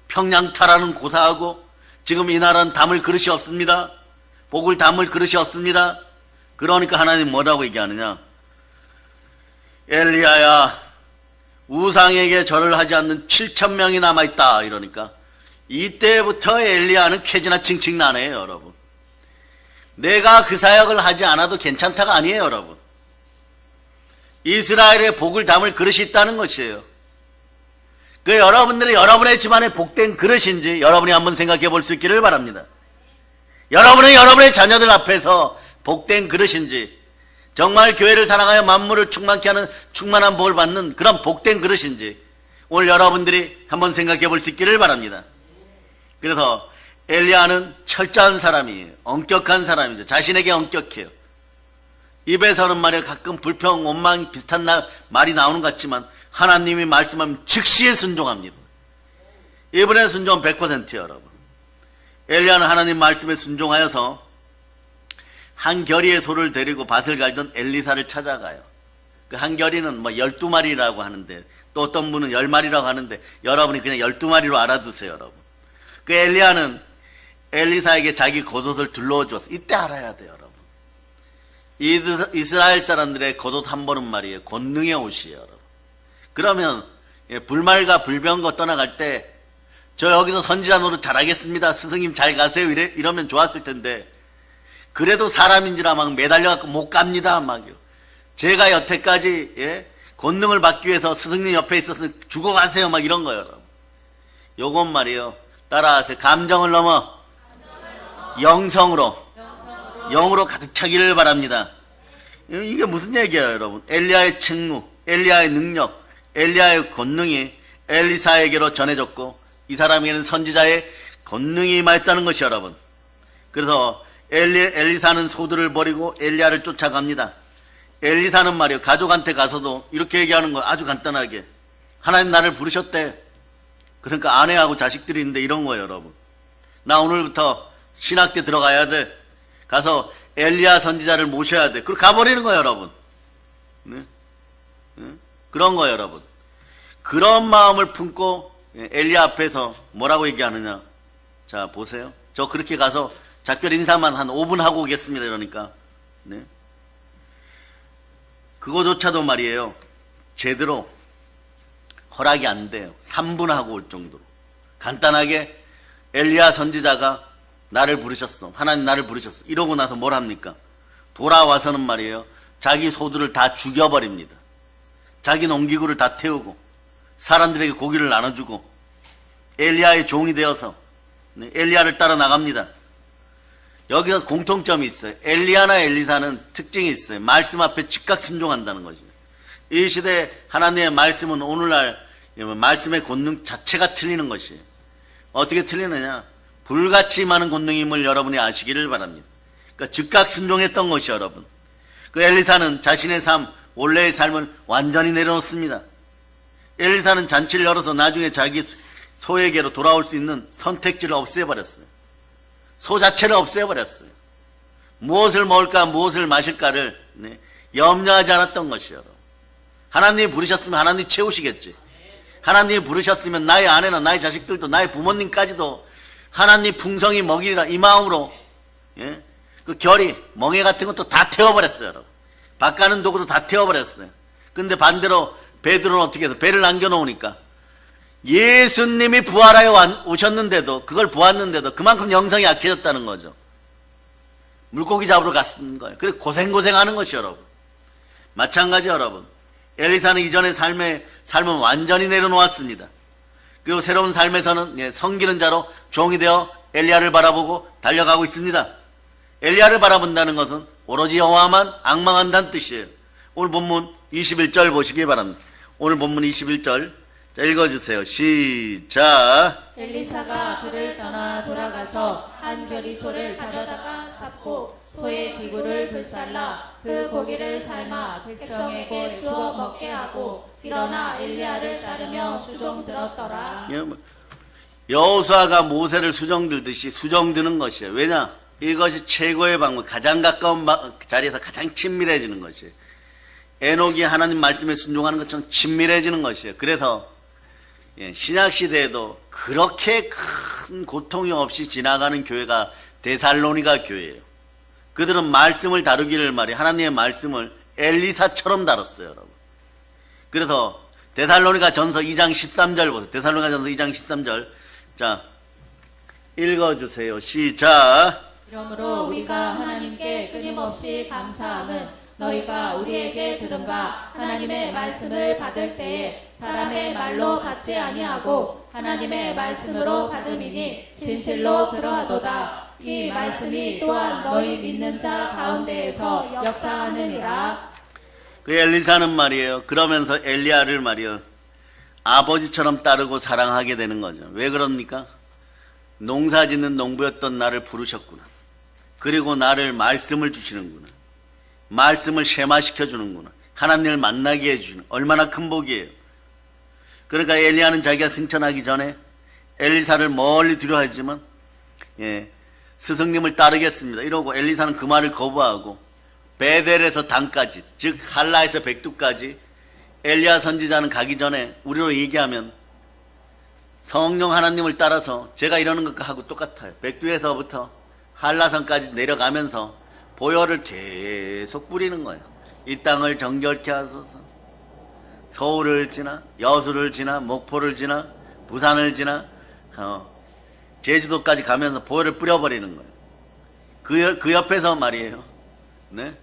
평양타라는 고사하고 지금 이 나라는 담을 그릇이 없습니다. 복을 담을 그릇이 없습니다. 그러니까 하나님 뭐라고 얘기하느냐? 엘리야야, 우상에게 절을 하지 않는 7,000명이 남아있다. 이러니까 이때부터 엘리야는 캐지나 칭칭 나네요, 여러분. 내가 그 사역을 하지 않아도 괜찮다가 아니에요, 여러분. 이스라엘의 복을 담을 그릇이 있다는 것이에요. 그 여러분들이 여러분의 집안에 복된 그릇인지 여러분이 한번 생각해 볼 수 있기를 바랍니다. 여러분은 여러분의 자녀들 앞에서 복된 그릇인지, 정말 교회를 사랑하여 만물을 충만케 하는 충만한 복을 받는 그런 복된 그릇인지 오늘 여러분들이 한번 생각해 볼 수 있기를 바랍니다. 그래서 엘리야는 철저한 사람이에요. 엄격한 사람이죠. 자신에게 엄격해요. 입에서는 말이야 가끔 불평, 원망 비슷한 말이 나오는 것 같지만 하나님이 말씀하면 즉시에 순종합니다. 이번에 순종은 100%예요, 여러분. 엘리야는 하나님 말씀에 순종하여서 한 결의의 소를 데리고 밭을 갈던 엘리사를 찾아가요. 그 한 결의는 뭐 12마리라고 하는데 또 어떤 분은 10마리라고 하는데 여러분이 그냥 12마리로 알아두세요, 여러분. 그 엘리야는 엘리사에게 자기 겉옷을 둘러줬어. 이때 알아야 돼요, 여러분. 이스라엘 사람들의 겉옷 한 벌은 말이에요, 권능의 옷이에요, 여러분. 그러면 불말과 불병거 떠나갈 때 저 여기서 선지자 노릇 잘하겠습니다, 스승님 잘 가세요, 이러면 좋았을 텐데 그래도 사람인지라 막 매달려갖고 못 갑니다, 막요. 제가 여태까지 권능을 받기 위해서 스승님 옆에 있어서 죽어가세요, 막 이런 거예요, 여러분. 요건 말이에요, 따라하세요. 감정을 넘어 영성으로 영으로 가득 차기를 바랍니다. 이게 무슨 얘기예요, 여러분? 엘리야의 책무, 엘리야의 능력, 엘리야의 권능이 엘리사에게로 전해졌고 이 사람에게는 선지자의 권능이 임하였다는 것이, 여러분. 그래서 엘리사는 소들을 버리고 엘리야를 쫓아갑니다. 엘리사는 말이요, 가족한테 가서도 이렇게 얘기하는 거예요. 아주 간단하게. 하나님 나를 부르셨대. 그러니까 아내하고 자식들이 있는데 이런 거예요, 여러분. 나 오늘부터 신학대 들어가야 돼. 가서 엘리야 선지자를 모셔야 돼. 그리고 가버리는 거예요, 여러분. 네? 네? 그런 거예요, 여러분. 그런 마음을 품고 엘리야 앞에서 뭐라고 얘기하느냐. 자, 보세요. 저 그렇게 가서 작별 인사만 한 5분 하고 오겠습니다. 이러니까. 네? 그거조차도 말이에요, 제대로 허락이 안 돼요. 3분 하고 올 정도로. 간단하게 엘리야 선지자가 나를 부르셨어. 하나님 나를 부르셨어. 이러고 나서 뭘 합니까? 돌아와서는 말이에요, 자기 소들을 다 죽여버립니다. 자기 농기구를 다 태우고 사람들에게 고기를 나눠주고 엘리야의 종이 되어서 엘리야를 따라 나갑니다. 여기서 공통점이 있어요. 엘리야나 엘리사는 특징이 있어요. 말씀 앞에 즉각 순종한다는 거죠. 이 시대에 하나님의 말씀은 오늘날 말씀의 권능 자체가 틀리는 것이에요. 어떻게 틀리느냐? 불같이 많은 권능임을 여러분이 아시기를 바랍니다. 그러니까 즉각 순종했던 것이, 여러분. 그 엘리사는 자신의 삶, 원래의 삶을 완전히 내려놓습니다. 엘리사는 잔치를 열어서 나중에 자기 소에게로 돌아올 수 있는 선택지를 없애버렸어요. 소 자체를 없애버렸어요. 무엇을 먹을까, 무엇을 마실까를 염려하지 않았던 것이요. 하나님이 부르셨으면 하나님이 채우시겠지. 하나님이 부르셨으면 나의 아내나 나의 자식들도 나의 부모님까지도 하나님 풍성히 먹이리라, 이 마음으로 그 결이, 멍에 같은 것도 다 태워버렸어요, 여러분. 밥 가는 도구도 다 태워버렸어요. 근데 반대로 베드로는 어떻게 해서 배를 남겨놓으니까 예수님이 부활하여 오셨는데도, 그걸 보았는데도 그만큼 영성이 약해졌다는 거죠. 물고기 잡으러 갔는 거예요. 그래서 고생하는 것이, 여러분. 마찬가지, 여러분. 엘리사는 이전의 삶은 완전히 내려놓았습니다. 그리고 새로운 삶에서는 섬기는 자로 종이 되어 엘리야를 바라보고 달려가고 있습니다. 엘리야를 바라본다는 것은 오로지 여호와만 앙망한다는 뜻이에요. 오늘 본문 21절 보시기 바랍니다. 오늘 본문 21절 자, 읽어주세요. 시작. 엘리사가 그를 떠나 돌아가서 한 별이소를 가져다가 잡고 소의 기구를 불살라 그 고기를 삶아 백성에게 주어 먹게 하고 일어나 엘리야를 따르며 수종 들었더라. 여호수아가 모세를 수정들듯이 수정드는 것이에요. 왜냐? 이것이 최고의 방법, 가장 가까운 자리에서 가장 친밀해지는 것이에요. 에녹이 하나님 말씀에 순종하는 것처럼 친밀해지는 것이에요. 그래서 신약시대에도 그렇게 큰 고통이 없이 지나가는 교회가 데살로니가 교회예요. 그들은 말씀을 다루기를 말이에요. 하나님의 말씀을 엘리사처럼 다뤘어요, 여러분. 그래서 데살로니가 전서 2장 13절 보세요. 데살로니가 전서 2장 13절. 자, 읽어주세요. 시작. 이러므로 우리가 하나님께 끊임없이 감사함은 너희가 우리에게 들은 바 하나님의 말씀을 받을 때에 사람의 말로 받지 아니하고 하나님의 말씀으로 받음이니 진실로 그러하도다. 이 말씀이 또한 너희 믿는 자 가운데에서 역사하느니라. 그 엘리사는 말이에요. 그러면서 엘리야를 말이에요. 아버지처럼 따르고 사랑하게 되는 거죠. 왜 그럽니까? 농사 짓는 농부였던 나를 부르셨구나. 그리고 나를 말씀을 주시는구나. 말씀을 쉐마시켜 주는구나. 하나님을 만나게 해주시는 얼마나 큰 복이에요. 그러니까 엘리야는 자기가 승천하기 전에 엘리사를 멀리 두려워하지만 스승님을 따르겠습니다 이러고 엘리사는 그 말을 거부하고 베델에서 단까지, 즉 할라에서 백두까지 엘리야 선지자는 가기 전에 우리로 얘기하면 성령 하나님을 따라서 제가 이러는 것과 하고 똑같아요. 백두에서부터 한라산까지 내려가면서 보혈을 계속 뿌리는 거예요. 이 땅을 정결케 하소서. 서울을 지나 여수를 지나 목포를 지나 부산을 지나 제주도까지 가면서 보혈을 뿌려버리는 거예요. 그 옆에서 말이에요. 네?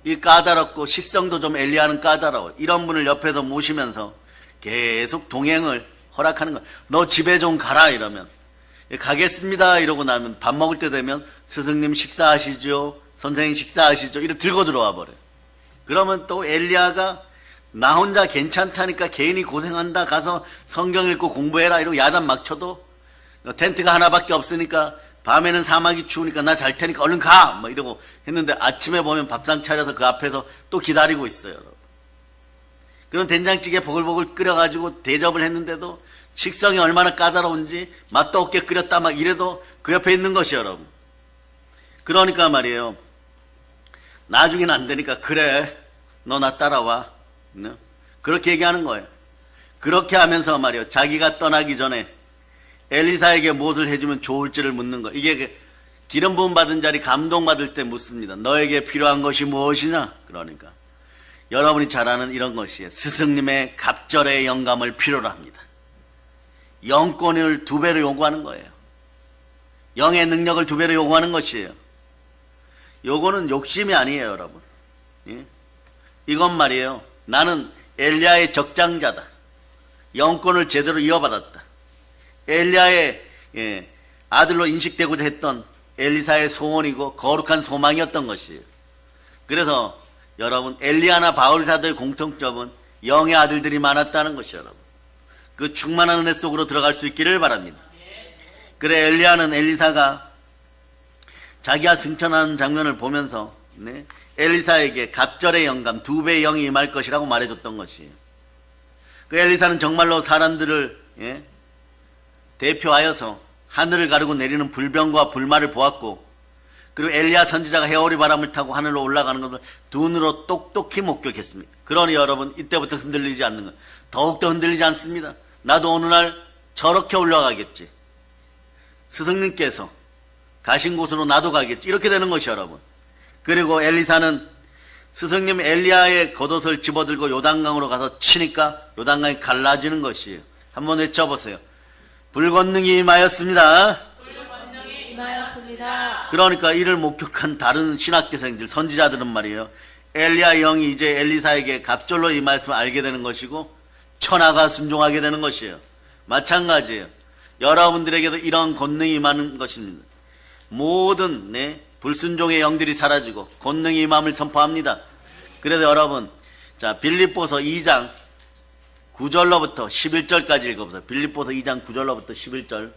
이 까다롭고 식성도 좀 엘리야는 까다로워. 이런 분을 옆에서 모시면서 계속 동행을 허락하는 거예요. 너 집에 좀 가라 이러면 가겠습니다 이러고 나면 밥 먹을 때 되면 스승님 식사하시죠, 선생님 식사하시죠 이렇게 들고 들어와 버려요. 그러면 또 엘리야가 나 혼자 괜찮다니까 개인이 고생한다 가서 성경 읽고 공부해라 이러고 야단 막 쳐도 텐트가 하나밖에 없으니까 밤에는 사막이 추우니까 나 잘 테니까 얼른 가! 뭐 이러고 했는데 아침에 보면 밥상 차려서 그 앞에서 또 기다리고 있어요. 그런 된장찌개 보글보글 끓여가지고 대접을 했는데도 식성이 얼마나 까다로운지 맛도 없게 끓였다 막 이래도 그 옆에 있는 것이 여러분. 그러니까 말이에요. 나중엔 안 되니까 그래 너 나 따라와. 그렇게 얘기하는 거예요. 그렇게 하면서 말이에요. 자기가 떠나기 전에 엘리사에게 무엇을 해주면 좋을지를 묻는 거. 이게 기름 부음 받은 자리 감동받을 때 묻습니다. 너에게 필요한 것이 무엇이냐? 그러니까 여러분이 잘 아는 이런 것이에요. 스승님의 갑절의 영감을 필요로 합니다. 영권을 2배로 요구하는 거예요. 영의 능력을 2배로 요구하는 것이에요. 요거는 욕심이 아니에요, 여러분. 예? 이건 말이에요. 나는 엘리야의 적장자다. 영권을 제대로 이어받았다. 엘리야의 아들로 인식되고자 했던 엘리사의 소원이고 거룩한 소망이었던 것이에요. 그래서 여러분 엘리야나 바울 사도의 공통점은 영의 아들들이 많았다는 것이에요. 여러분. 그 충만한 은혜 속으로 들어갈 수 있기를 바랍니다. 그래 엘리야는 엘리사가 자기가 승천하는 장면을 보면서 엘리사에게 갑절의 영감 2배의 영이 임할 것이라고 말해줬던 것이에요. 그 엘리사는 정말로 사람들을 대표하여서 하늘을 가르고 내리는 불병과 불말을 보았고 그리고 엘리야 선지자가 해오리 바람을 타고 하늘로 올라가는 것을 두 눈으로 똑똑히 목격했습니다. 그러니 여러분 이때부터 흔들리지 않는 것. 더욱더 흔들리지 않습니다. 나도 어느 날 저렇게 올라가겠지. 스승님께서 가신 곳으로 나도 가겠지. 이렇게 되는 것이 여러분. 그리고 엘리사는 스승님 엘리야의 겉옷을 집어들고 요단강으로 가서 치니까 요단강이 갈라지는 것이에요. 한번 외쳐보세요. 불권능이 임하였습니다. 불권능이 임하였습니다. 그러니까 이를 목격한 다른 신학교생들, 선지자들은 말이에요. 엘리야 영이 이제 엘리사에게 갑절로 이 말씀을 알게 되는 것이고 천하가 순종하게 되는 것이에요. 마찬가지예요. 여러분들에게도 이런 권능이 임하는 것입니다. 모든 불순종의 영들이 사라지고 권능이 임함을 선포합니다. 그래서 여러분, 자, 빌립보서 2장 9절로부터 11절까지 읽어보세요. 빌립보서 2장 9절로부터 11절.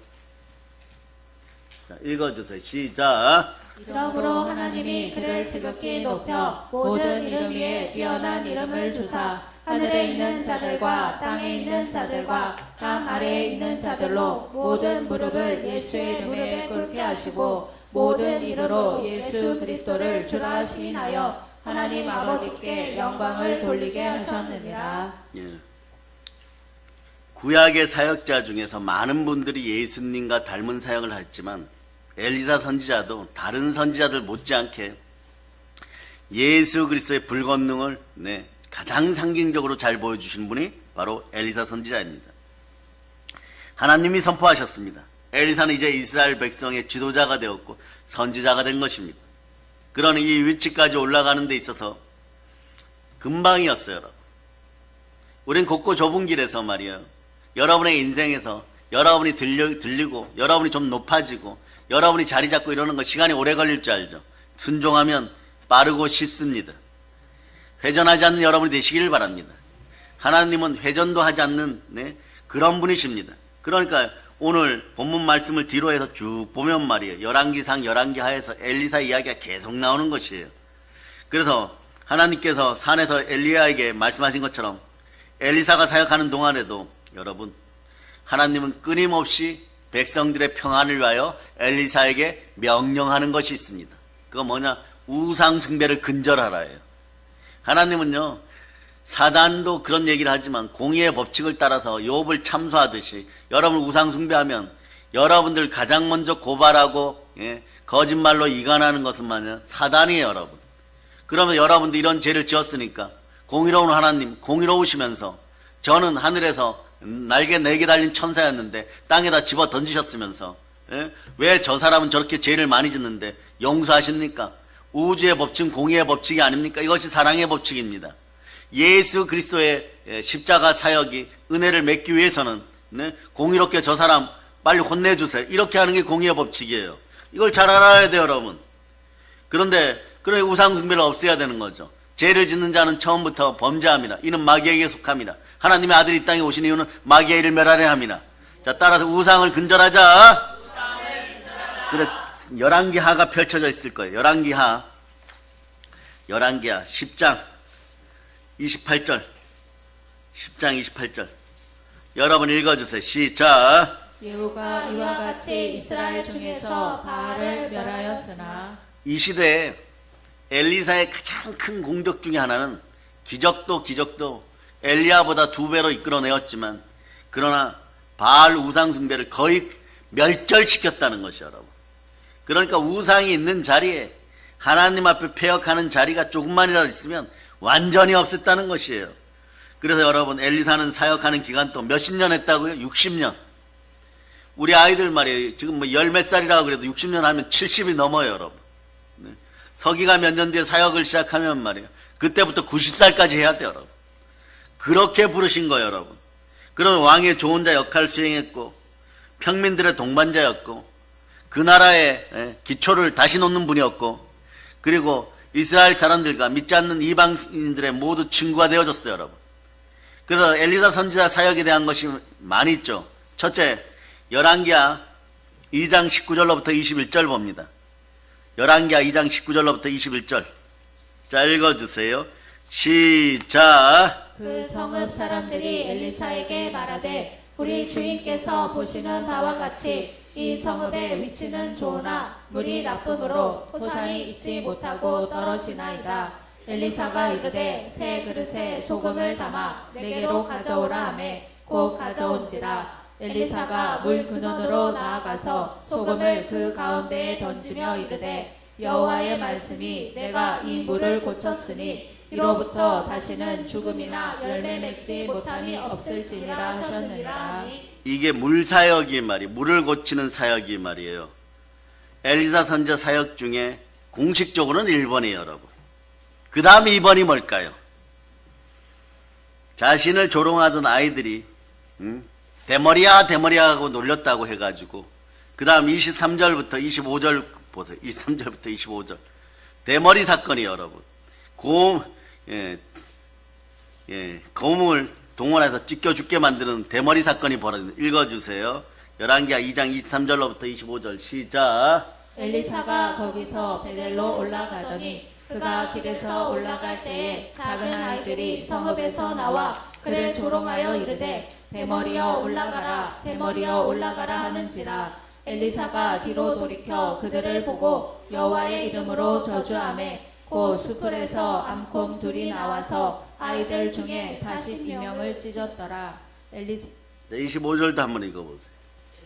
자, 읽어주세요. 시작. 이러므로 하나님이 그를 지극히 높여 모든 이름 위에 뛰어난 이름을 주사 하늘에 있는 자들과 땅에 있는 자들과 땅 아래에 있는 자들로 모든 무릎을 예수의 이름에 꿇게 하시고 모든 이름으로 예수 그리스도를 주라 시인하여 하나님 아버지께 영광을 돌리게 하셨느니라. 예. 구약의 사역자 중에서 많은 분들이 예수님과 닮은 사역을 했지만 엘리사 선지자도 다른 선지자들 못지않게 예수 그리스도의 불권능을 가장 상징적으로 잘 보여주신 분이 바로 엘리사 선지자입니다. 하나님이 선포하셨습니다. 엘리사는 이제 이스라엘 백성의 지도자가 되었고 선지자가 된 것입니다. 그러니 이 위치까지 올라가는 데 있어서 금방이었어요. 여러분. 우린 곱고 좁은 길에서 말이에요. 여러분의 인생에서 여러분이 들리고 여러분이 좀 높아지고 여러분이 자리 잡고 이러는 거 시간이 오래 걸릴 줄 알죠. 순종하면 빠르고 쉽습니다. 회전하지 않는 여러분이 되시기를 바랍니다. 하나님은 회전도 하지 않는 그런 분이십니다. 그러니까 오늘 본문 말씀을 뒤로 해서 쭉 보면 말이에요. 열왕기상 열왕기하에서 엘리사 이야기가 계속 나오는 것이에요. 그래서 하나님께서 산에서 엘리야에게 말씀하신 것처럼 엘리사가 사역하는 동안에도 여러분, 하나님은 끊임없이 백성들의 평안을 위하여 엘리사에게 명령하는 것이 있습니다. 그거 뭐냐? 우상 숭배를 근절하라예요. 하나님은요, 사단도 그런 얘기를 하지만 공의의 법칙을 따라서 욥을 참소하듯이 여러분 우상 숭배하면 여러분들 가장 먼저 고발하고 거짓말로 이간하는 것은 뭐냐? 사단이에요, 여러분. 그러면 여러분도 이런 죄를 지었으니까 공의로운 하나님, 공의로우시면서 저는 하늘에서 날개 4개 달린 천사였는데 땅에다 집어 던지셨으면서 왜 저 사람은 저렇게 죄를 많이 짓는데 용서하십니까? 우주의 법칙, 공의의 법칙이 아닙니까? 이것이 사랑의 법칙입니다. 예수 그리스도의 십자가 사역이 은혜를 맺기 위해서는 공의롭게 저 사람 빨리 혼내주세요. 이렇게 하는 게 공의의 법칙이에요. 이걸 잘 알아야 돼요, 여러분. 그런데 우상 숭배를 없애야 되는 거죠. 죄를 짓는 자는 처음부터 범죄함이라. 이는 마귀에게 속함이라. 하나님의 아들이 이 땅에 오신 이유는 마귀의 일을 멸하려 함이라. 자, 따라서 우상을 근절하자. 그래, 열왕기하가 펼쳐져 있을 거예요. 열왕기하 10장 28절. 10장 28절. 여러분 읽어주세요. 시작. 예후가 이와 같이 이스라엘 중에서 바알을 멸하였으나 이 시대에 엘리사의 가장 큰 공덕 중에 하나는 기적도 엘리야보다 2배로 이끌어내었지만 그러나 바알 우상 숭배를 거의 멸절시켰다는 것이요, 여러분. 그러니까 우상이 있는 자리에 하나님 앞에 패역하는 자리가 조금만이라도 있으면 완전히 없앴다는 것이에요. 그래서 여러분, 엘리사는 사역하는 기간 또 몇십 년 했다고요? 60년. 우리 아이들 말이에요. 지금 뭐 열 몇 살이라고 그래도 60년 하면 70이 넘어요, 여러분. 서기가 몇 년 뒤에 사역을 시작하면 말이에요. 그때부터 90살까지 해야 돼요, 여러분. 그렇게 부르신 거예요, 여러분. 그런 왕의 조언자 역할을 수행했고 평민들의 동반자였고 그 나라의 기초를 다시 놓는 분이었고 그리고 이스라엘 사람들과 믿지 않는 이방인들의 모두 친구가 되어줬어요, 여러분. 그래서 엘리사 선지자 사역에 대한 것이 많이 있죠. 첫째, 열왕기하 2장 19절로부터 21절 봅니다. 열왕기하 2장 19절로부터 21절. 자, 읽어주세요. 시작. 그 성읍 사람들이 엘리사에게 말하되 우리 주인께서 보시는 바와 같이 이 성읍의 위치는 좋으나 물이 나쁨으로 호산이 있지 못하고 떨어지나이다. 엘리사가 이르되 새 그릇에 소금을 담아 내게로 가져오라 하매 곧 가져온지라. 엘리사가 물 근원으로 나아가서 소금을 그 가운데에 던지며 이르되 여호와의 말씀이 내가 이 물을 고쳤으니 이로부터 다시는 죽음이나 열매 맺지 못함이 없을지니라 하셨느니라. 이게 물 사역이 말이에요. 물을 고치는 사역이 말이에요. 엘리사 선지자 사역 중에 공식적으로는 1번이에요, 여러분. 그 다음 2번이 뭘까요? 자신을 조롱하던 아이들이 대머리야 대머리야 하고 놀렸다고 해가지고 그 다음 23절부터 25절 보세요. 23절부터 25절 대머리 사건이 여러분 고음을 동원해서 찢겨 죽게 만드는 대머리 사건이 벌어집니다. 읽어주세요. 열왕기하 2장 23절로부터 25절 시작. 엘리사가 거기서 베델로 올라가더니 그가 길에서 올라갈 때에 작은 아이들이 성읍에서 나와 그를 조롱하여 이르되 대머리여 올라가라 대머리여 올라가라 하는지라. 엘리사가 뒤로 돌이켜 그들을 보고 여호와의 이름으로 저주하매 곧 수풀에서 암곰 둘이 나와서 아이들 중에 42명을 찢었더라. 25절도 한번 읽어보세요.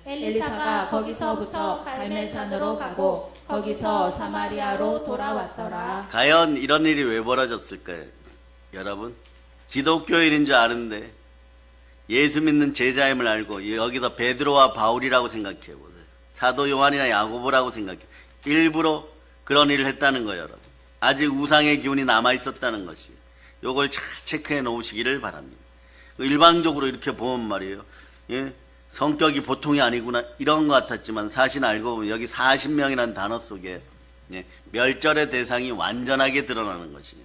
엘리사가 거기서부터 갈멜산으로 가고 거기서 사마리아로 돌아왔더라. 과연 이런 일이 왜 벌어졌을까요? 여러분 기독교인인 줄 아는데 예수 믿는 제자임을 알고 여기서 베드로와 바울이라고 생각해 보세요. 사도 요한이나 야고보라고 생각해. 일부러 그런 일을 했다는 거예요. 여러분 아직 우상의 기운이 남아있었다는 것이에요. 요걸 잘 체크해 놓으시기를 바랍니다. 일방적으로 이렇게 보면 말이에요. 예? 성격이 보통이 아니구나 이런 것 같았지만 사실 알고 보면 여기 40명이라는 단어 속에 멸절의 대상이 완전하게 드러나는 것이에요.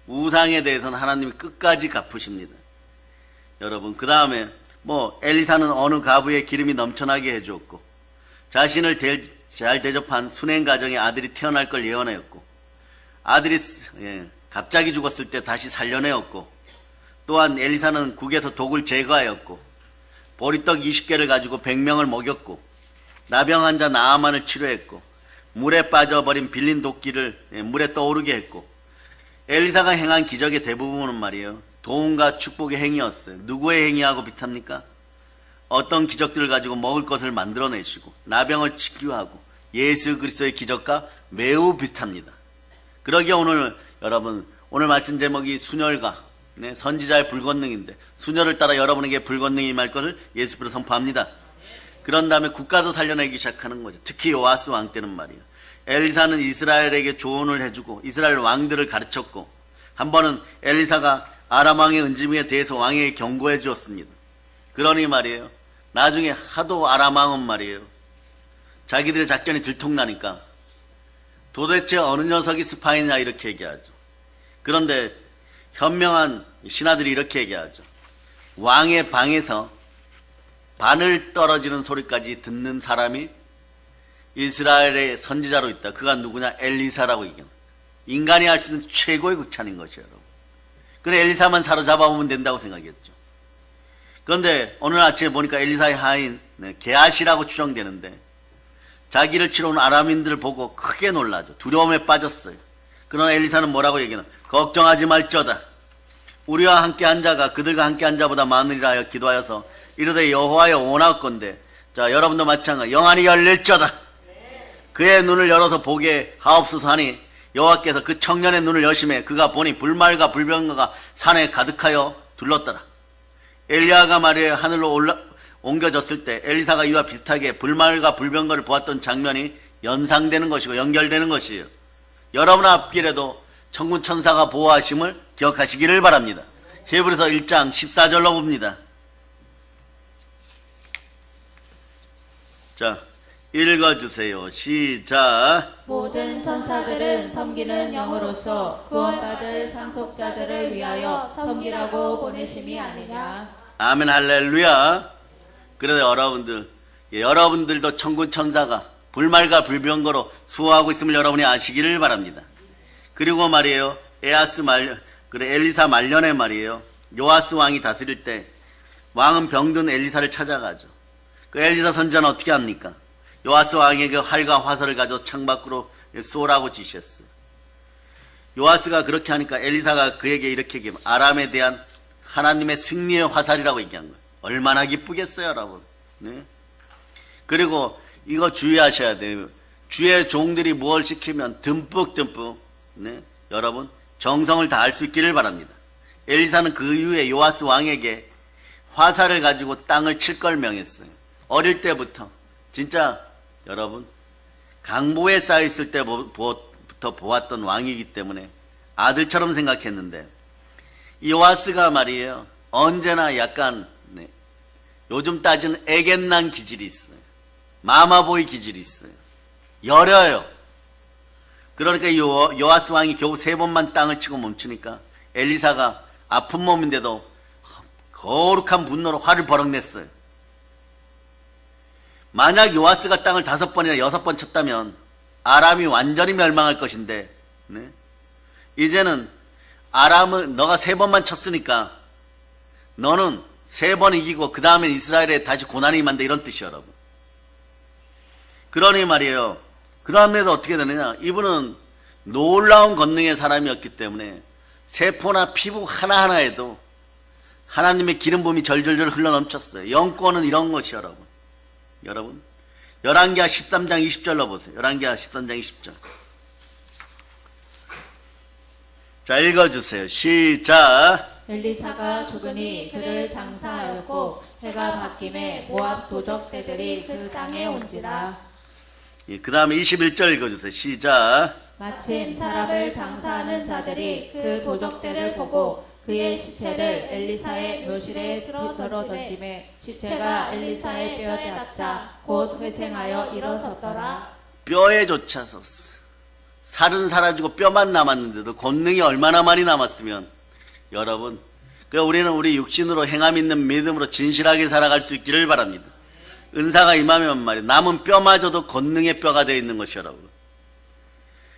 우상에 대해서는 하나님이 끝까지 갚으십니다. 여러분 그 다음에 엘리사는 어느 가부에 기름이 넘쳐나게 해주었고 자신을 잘 대접한 수냉 가정에 아들이 태어날 걸 예언하였고 아들이 갑자기 죽었을 때 다시 살려내었고 또한 엘리사는 국에서 독을 제거하였고 보리떡 20개를 가지고 100명을 먹였고 나병 환자 나아만을 치료했고 물에 빠져버린 빌린 도끼를 물에 떠오르게 했고 엘리사가 행한 기적의 대부분은 말이에요. 도움과 축복의 행위였어요. 누구의 행위하고 비슷합니까? 어떤 기적들을 가지고 먹을 것을 만들어내시고 나병을 치유하고 예수 그리스도의 기적과 매우 비슷합니다. 그러기에 여러분 오늘 말씀 제목이 순혈과 선지자의 불권능인데 순혈을 따라 여러분에게 불권능이 임할 것을 예수께로 선포합니다. 그런 다음에 국가도 살려내기 시작하는 거죠. 특히 요아스 왕 때는 말이에요. 엘리사는 이스라엘에게 조언을 해주고 이스라엘 왕들을 가르쳤고 한 번은 엘리사가 아람 왕의 은지미에 대해서 왕에게 경고해 주었습니다. 그러니 말이에요. 나중에 하도 아람 왕은 말이에요. 자기들의 작전이 들통나니까 도대체 어느 녀석이 스파이냐 이렇게 얘기하죠. 그런데 현명한 신하들이 이렇게 얘기하죠. 왕의 방에서 바늘 떨어지는 소리까지 듣는 사람이 이스라엘의 선지자로 있다. 그가 누구냐? 엘리사라고 얘기합니다. 인간이 할 수 있는 최고의 극찬인 것이에요. 그래 엘리사만 사로잡아오면 된다고 생각했죠. 그런데 오늘 아침에 보니까 엘리사의 하인 게하시라고 추정되는데 자기를 치러 온 아람인들을 보고 크게 놀라죠. 두려움에 빠졌어요. 그러나 엘리사는 뭐라고 얘기하나? 걱정하지 말저다. 우리와 함께 한 자가 그들과 함께 한 자보다 많으리라 하여 기도하여서 이르되 여호와여 원하건대 자 여러분도 마찬가지 영안이 열릴저다. 그의 눈을 열어서 보게 하옵소서 하니 여호와께서 그 청년의 눈을 여심해 그가 보니 불말과 불병거가 산에 가득하여 둘렀더라. 엘리야가 말이에요 하늘로 옮겨졌을 때 엘리사가 이와 비슷하게 불말과 불병거를 보았던 장면이 연상되는 것이고 연결되는 것이에요. 여러분 앞길에도 천군 천사가 보호하심을 기억하시기를 바랍니다. 히브리서 1장 14절로 봅니다. 자 읽어주세요. 시작. 모든 천사들은 섬기는 영으로서 구원받을 상속자들을 위하여 섬기라고 보내심이 아니냐. 아멘 할렐루야. 그래서 여러분들도 천군 천사가 불말과 불병거로 수호하고 있음을 여러분이 아시기를 바랍니다. 그리고 말이에요. 엘리사 말년에 말이에요. 요아스 왕이 다스릴 때 왕은 병든 엘리사를 찾아가죠. 그 엘리사 선지자는 어떻게 합니까? 요아스 왕에게 활과 화살을 가져 창밖으로 쏘라고 지시했어요. 요아스가 그렇게 하니까 엘리사가 그에게 이렇게 얘기합니다. 아람에 대한 하나님의 승리의 화살이라고 얘기한 거예요. 얼마나 기쁘겠어요, 여러분. 네? 그리고 이거 주의하셔야 돼요. 주의 종들이 무엇을 시키면 듬뿍 네? 여러분 정성을 다할 수 있기를 바랍니다. 엘리사는 그 이후에 요아스 왕에게 화살을 가지고 땅을 칠 걸 명했어요. 어릴 때부터 진짜 여러분 강보에 쌓여있을 때부터 보았던 왕이기 때문에 아들처럼 생각했는데 요아스가 말이에요. 언제나 약간 요즘 따지는 애견난 기질이 있어요. 마마보이 기질이 있어요. 여려요. 그러니까 요아스 왕이 겨우 3번만 땅을 치고 멈추니까 엘리사가 아픈 몸인데도 거룩한 분노로 화를 버럭 냈어요. 만약 요아스가 땅을 5번이나 6번 쳤다면 아람이 완전히 멸망할 것인데, 이제는 아람은 너가 3번만 쳤으니까 너는 3번 이기고 그 다음에 이스라엘에 다시 고난이 임한다, 이런 뜻이에요, 여러분. 그러니 말이에요. 그 다음에도 어떻게 되느냐? 이분은 놀라운 권능의 사람이었기 때문에 세포나 피부 하나하나에도 하나님의 기름 부음이 절절절 흘러넘쳤어요. 영권은 이런 것이 여러분. 열왕기하 13장 20절로 보세요. 열왕기하 13장 20절. 자, 읽어주세요. 시작. 엘리사가 죽으니 그를 장사하였고 해가 바뀜에 모압 도적대들이 그 땅에 온지라. 그 다음에 21절 읽어주세요. 시작. 마침 사람을 장사하는 자들이 그 도적대를 보고 그의 시체를 엘리사의 묘실에 들어 던짐에 시체가 엘리사의 뼈에 닿자 곧 회생하여 일어섰더라. 뼈에 쫓아서 살은 사라지고 뼈만 남았는데도 권능이 얼마나 많이 남았으면 여러분, 우리는 우리 육신으로 행함 있는 믿음으로 진실하게 살아갈 수 있기를 바랍니다. 은사가 임하면 말이에요. 남은 뼈마저도 권능의 뼈가 되어 있는 것이 여러분.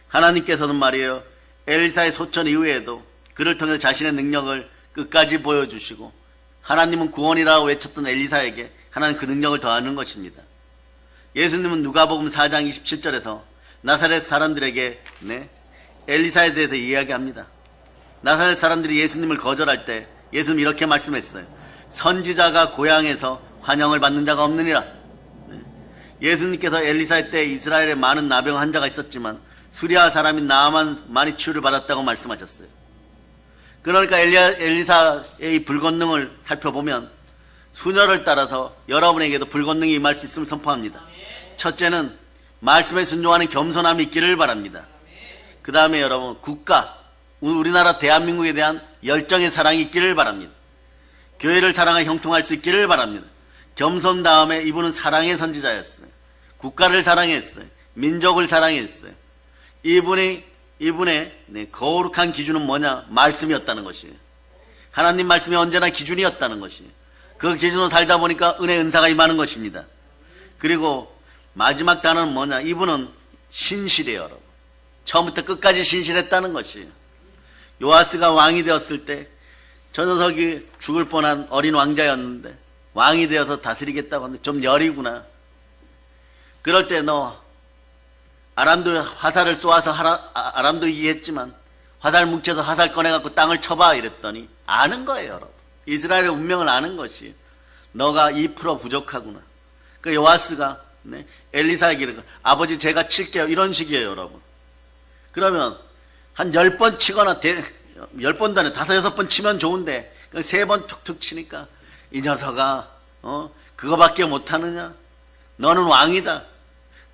하나님께서는 말이에요. 엘리사의 소천 이후에도 그를 통해서 자신의 능력을 끝까지 보여주시고 하나님은 구원이라고 외쳤던 엘리사에게 하나님 그 능력을 더하는 것입니다. 예수님은 누가복음 4장 27절에서 나사렛 사람들에게 엘리사에 대해서 이야기합니다. 나사렛 사람들이 예수님을 거절할 때 예수님 이렇게 말씀했어요. 선지자가 고향에서 환영을 받는 자가 없느니라. 예수님께서 엘리사의 때 이스라엘에 많은 나병 환자가 있었지만 수리아 사람인 나아만이 치유를 받았다고 말씀하셨어요. 그러니까 엘리사의 이 불권능을 살펴보면 수녀를 따라서 여러분에게도 불권능이 임할 수 있음을 선포합니다. 첫째는 말씀에 순종하는 겸손함이 있기를 바랍니다. 그 다음에 여러분, 국가, 우리나라 대한민국에 대한 열정의 사랑이 있기를 바랍니다. 교회를 사랑하여 형통할 수 있기를 바랍니다. 겸손 다음에 이분은 사랑의 선지자였어요. 국가를 사랑했어요. 민족을 사랑했어요. 이분의 거룩한 기준은 뭐냐? 말씀이었다는 것이에요. 하나님 말씀이 언제나 기준이었다는 것이에요. 그 기준으로 살다 보니까 은혜 은사가 임하는 것입니다. 그리고 마지막 단어는 뭐냐? 이분은 신실해요, 여러분. 처음부터 끝까지 신실했다는 것이에요. 요아스가 왕이 되었을 때 저 녀석이 죽을 뻔한 어린 왕자였는데 왕이 되어서 다스리겠다고 하는데 좀 열이구나. 그럴 때 너 아람도 화살을 쏘아서 아람도 이기했지만 화살 뭉쳐서 화살 꺼내갖고 땅을 쳐봐 이랬더니 아는 거예요, 여러분. 이스라엘의 운명을 아는 것이에요. 너가 2% 부족하구나. 그 요아스가 엘리사에게 아버지 제가 칠게요 이런 식이에요, 여러분. 그러면 한 10번 치거나 10번도 아니라 5, 6번 치면 좋은데 3번 툭툭 치니까 이 녀석아 그거밖에 못하느냐? 너는 왕이다.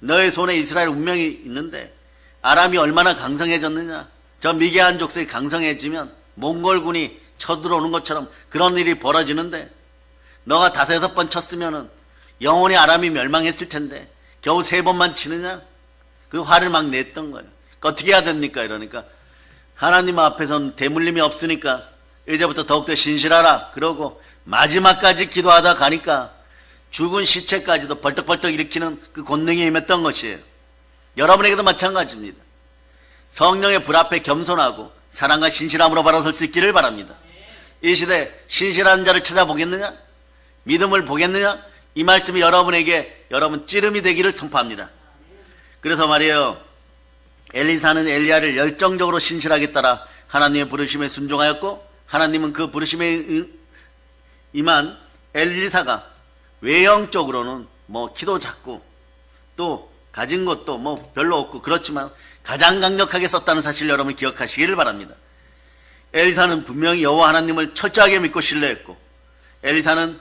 너의 손에 이스라엘 운명이 있는데 아람이 얼마나 강성해졌느냐? 저 미개한 족속이 강성해지면 몽골군이 쳐들어오는 것처럼 그런 일이 벌어지는데 너가 5, 6번 쳤으면은 영원히 아람이 멸망했을 텐데 겨우 3번만 치느냐? 그 화를 막 냈던 거예요. 어떻게 해야 됩니까? 이러니까 하나님 앞에서는 대물림이 없으니까 이제부터 더욱더 신실하라. 그러고 마지막까지 기도하다 가니까 죽은 시체까지도 벌떡벌떡 일으키는 그 권능이 임했던 것이에요. 여러분에게도 마찬가지입니다. 성령의 불 앞에 겸손하고 사랑과 신실함으로 바라설 수 있기를 바랍니다. 이 시대 신실한 자를 찾아보겠느냐? 믿음을 보겠느냐? 이 말씀이 여러분에게 여러분 찌름이 되기를 선포합니다. 그래서 말이에요. 엘리사는 엘리야를 열정적으로 신실하게 따라 하나님의 부르심에 순종하였고 하나님은 그 부르심에 임한 엘리사가 외형적으로는 키도 작고 또 가진 것도 별로 없고 그렇지만 가장 강력하게 썼다는 사실 여러분 기억하시기를 바랍니다. 엘리사는 분명히 여호와 하나님을 철저하게 믿고 신뢰했고 엘리사는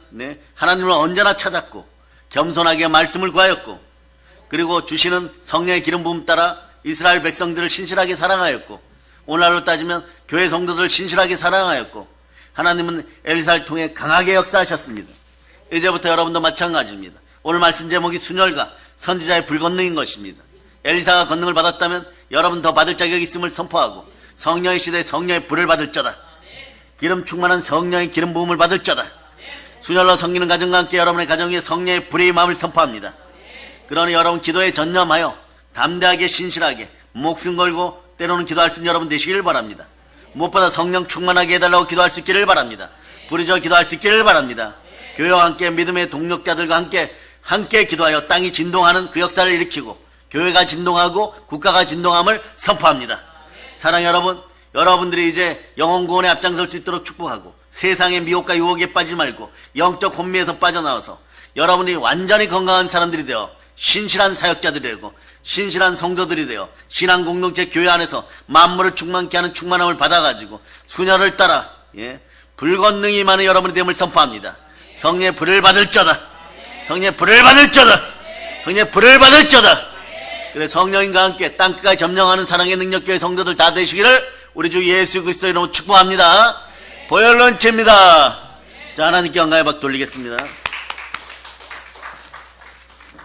하나님을 언제나 찾았고 겸손하게 말씀을 구하였고 그리고 주시는 성령의 기름 부음 따라 이스라엘 백성들을 신실하게 사랑하였고 오늘날로 따지면 교회 성도들 신실하게 사랑하였고 하나님은 엘리사를 통해 강하게 역사하셨습니다. 이제부터 여러분도 마찬가지입니다. 오늘 말씀 제목이 순혈과 선지자의 불건능인 것입니다. 엘리사가 건능을 받았다면 여러분 더 받을 자격이 있음을 선포하고 성령의 시대에 성령의 불을 받을 자다. 기름 충만한 성령의 기름 부음을 받을 자다. 순혈로 섬기는 가정과 함께 여러분의 가정 위에 성령의 불의 임함을 선포합니다. 그러니 여러분 기도에 전념하여 담대하게 신실하게 목숨 걸고 때로는 기도할 수 있는 여러분 되시기를 바랍니다. 무엇보다 성령 충만하게 해달라고 기도할 수 있기를 바랍니다. 부르짖어 기도할 수 있기를 바랍니다. 교회와 함께 믿음의 동력자들과 함께 기도하여 땅이 진동하는 그 역사를 일으키고 교회가 진동하고 국가가 진동함을 선포합니다. 사랑 여러분, 여러분들이 이제 영혼 구원에 앞장설 수 있도록 축복하고 세상의 미혹과 유혹에 빠지지 말고 영적 혼미에서 빠져나와서 여러분이 완전히 건강한 사람들이 되어 신실한 사역자들이 되고 신실한 성도들이 되어 신앙 공동체 교회 안에서 만물을 충만케 하는 충만함을 받아가지고 수녀를 따라 불건능이 많은 여러분이 됨을 선포합니다. 성령의 불을 받을 자다. 성령의 불을 받을 자다. 성령의 불을 받을 자다. 그래 성령님과 함께 땅끝까지 점령하는 사랑의 능력교회 성도들 다 되시기를 우리 주 예수 그리스도의 이름으로 축복합니다. 보혈론체입니다. 자, 하나님께 영광의 박 돌리겠습니다.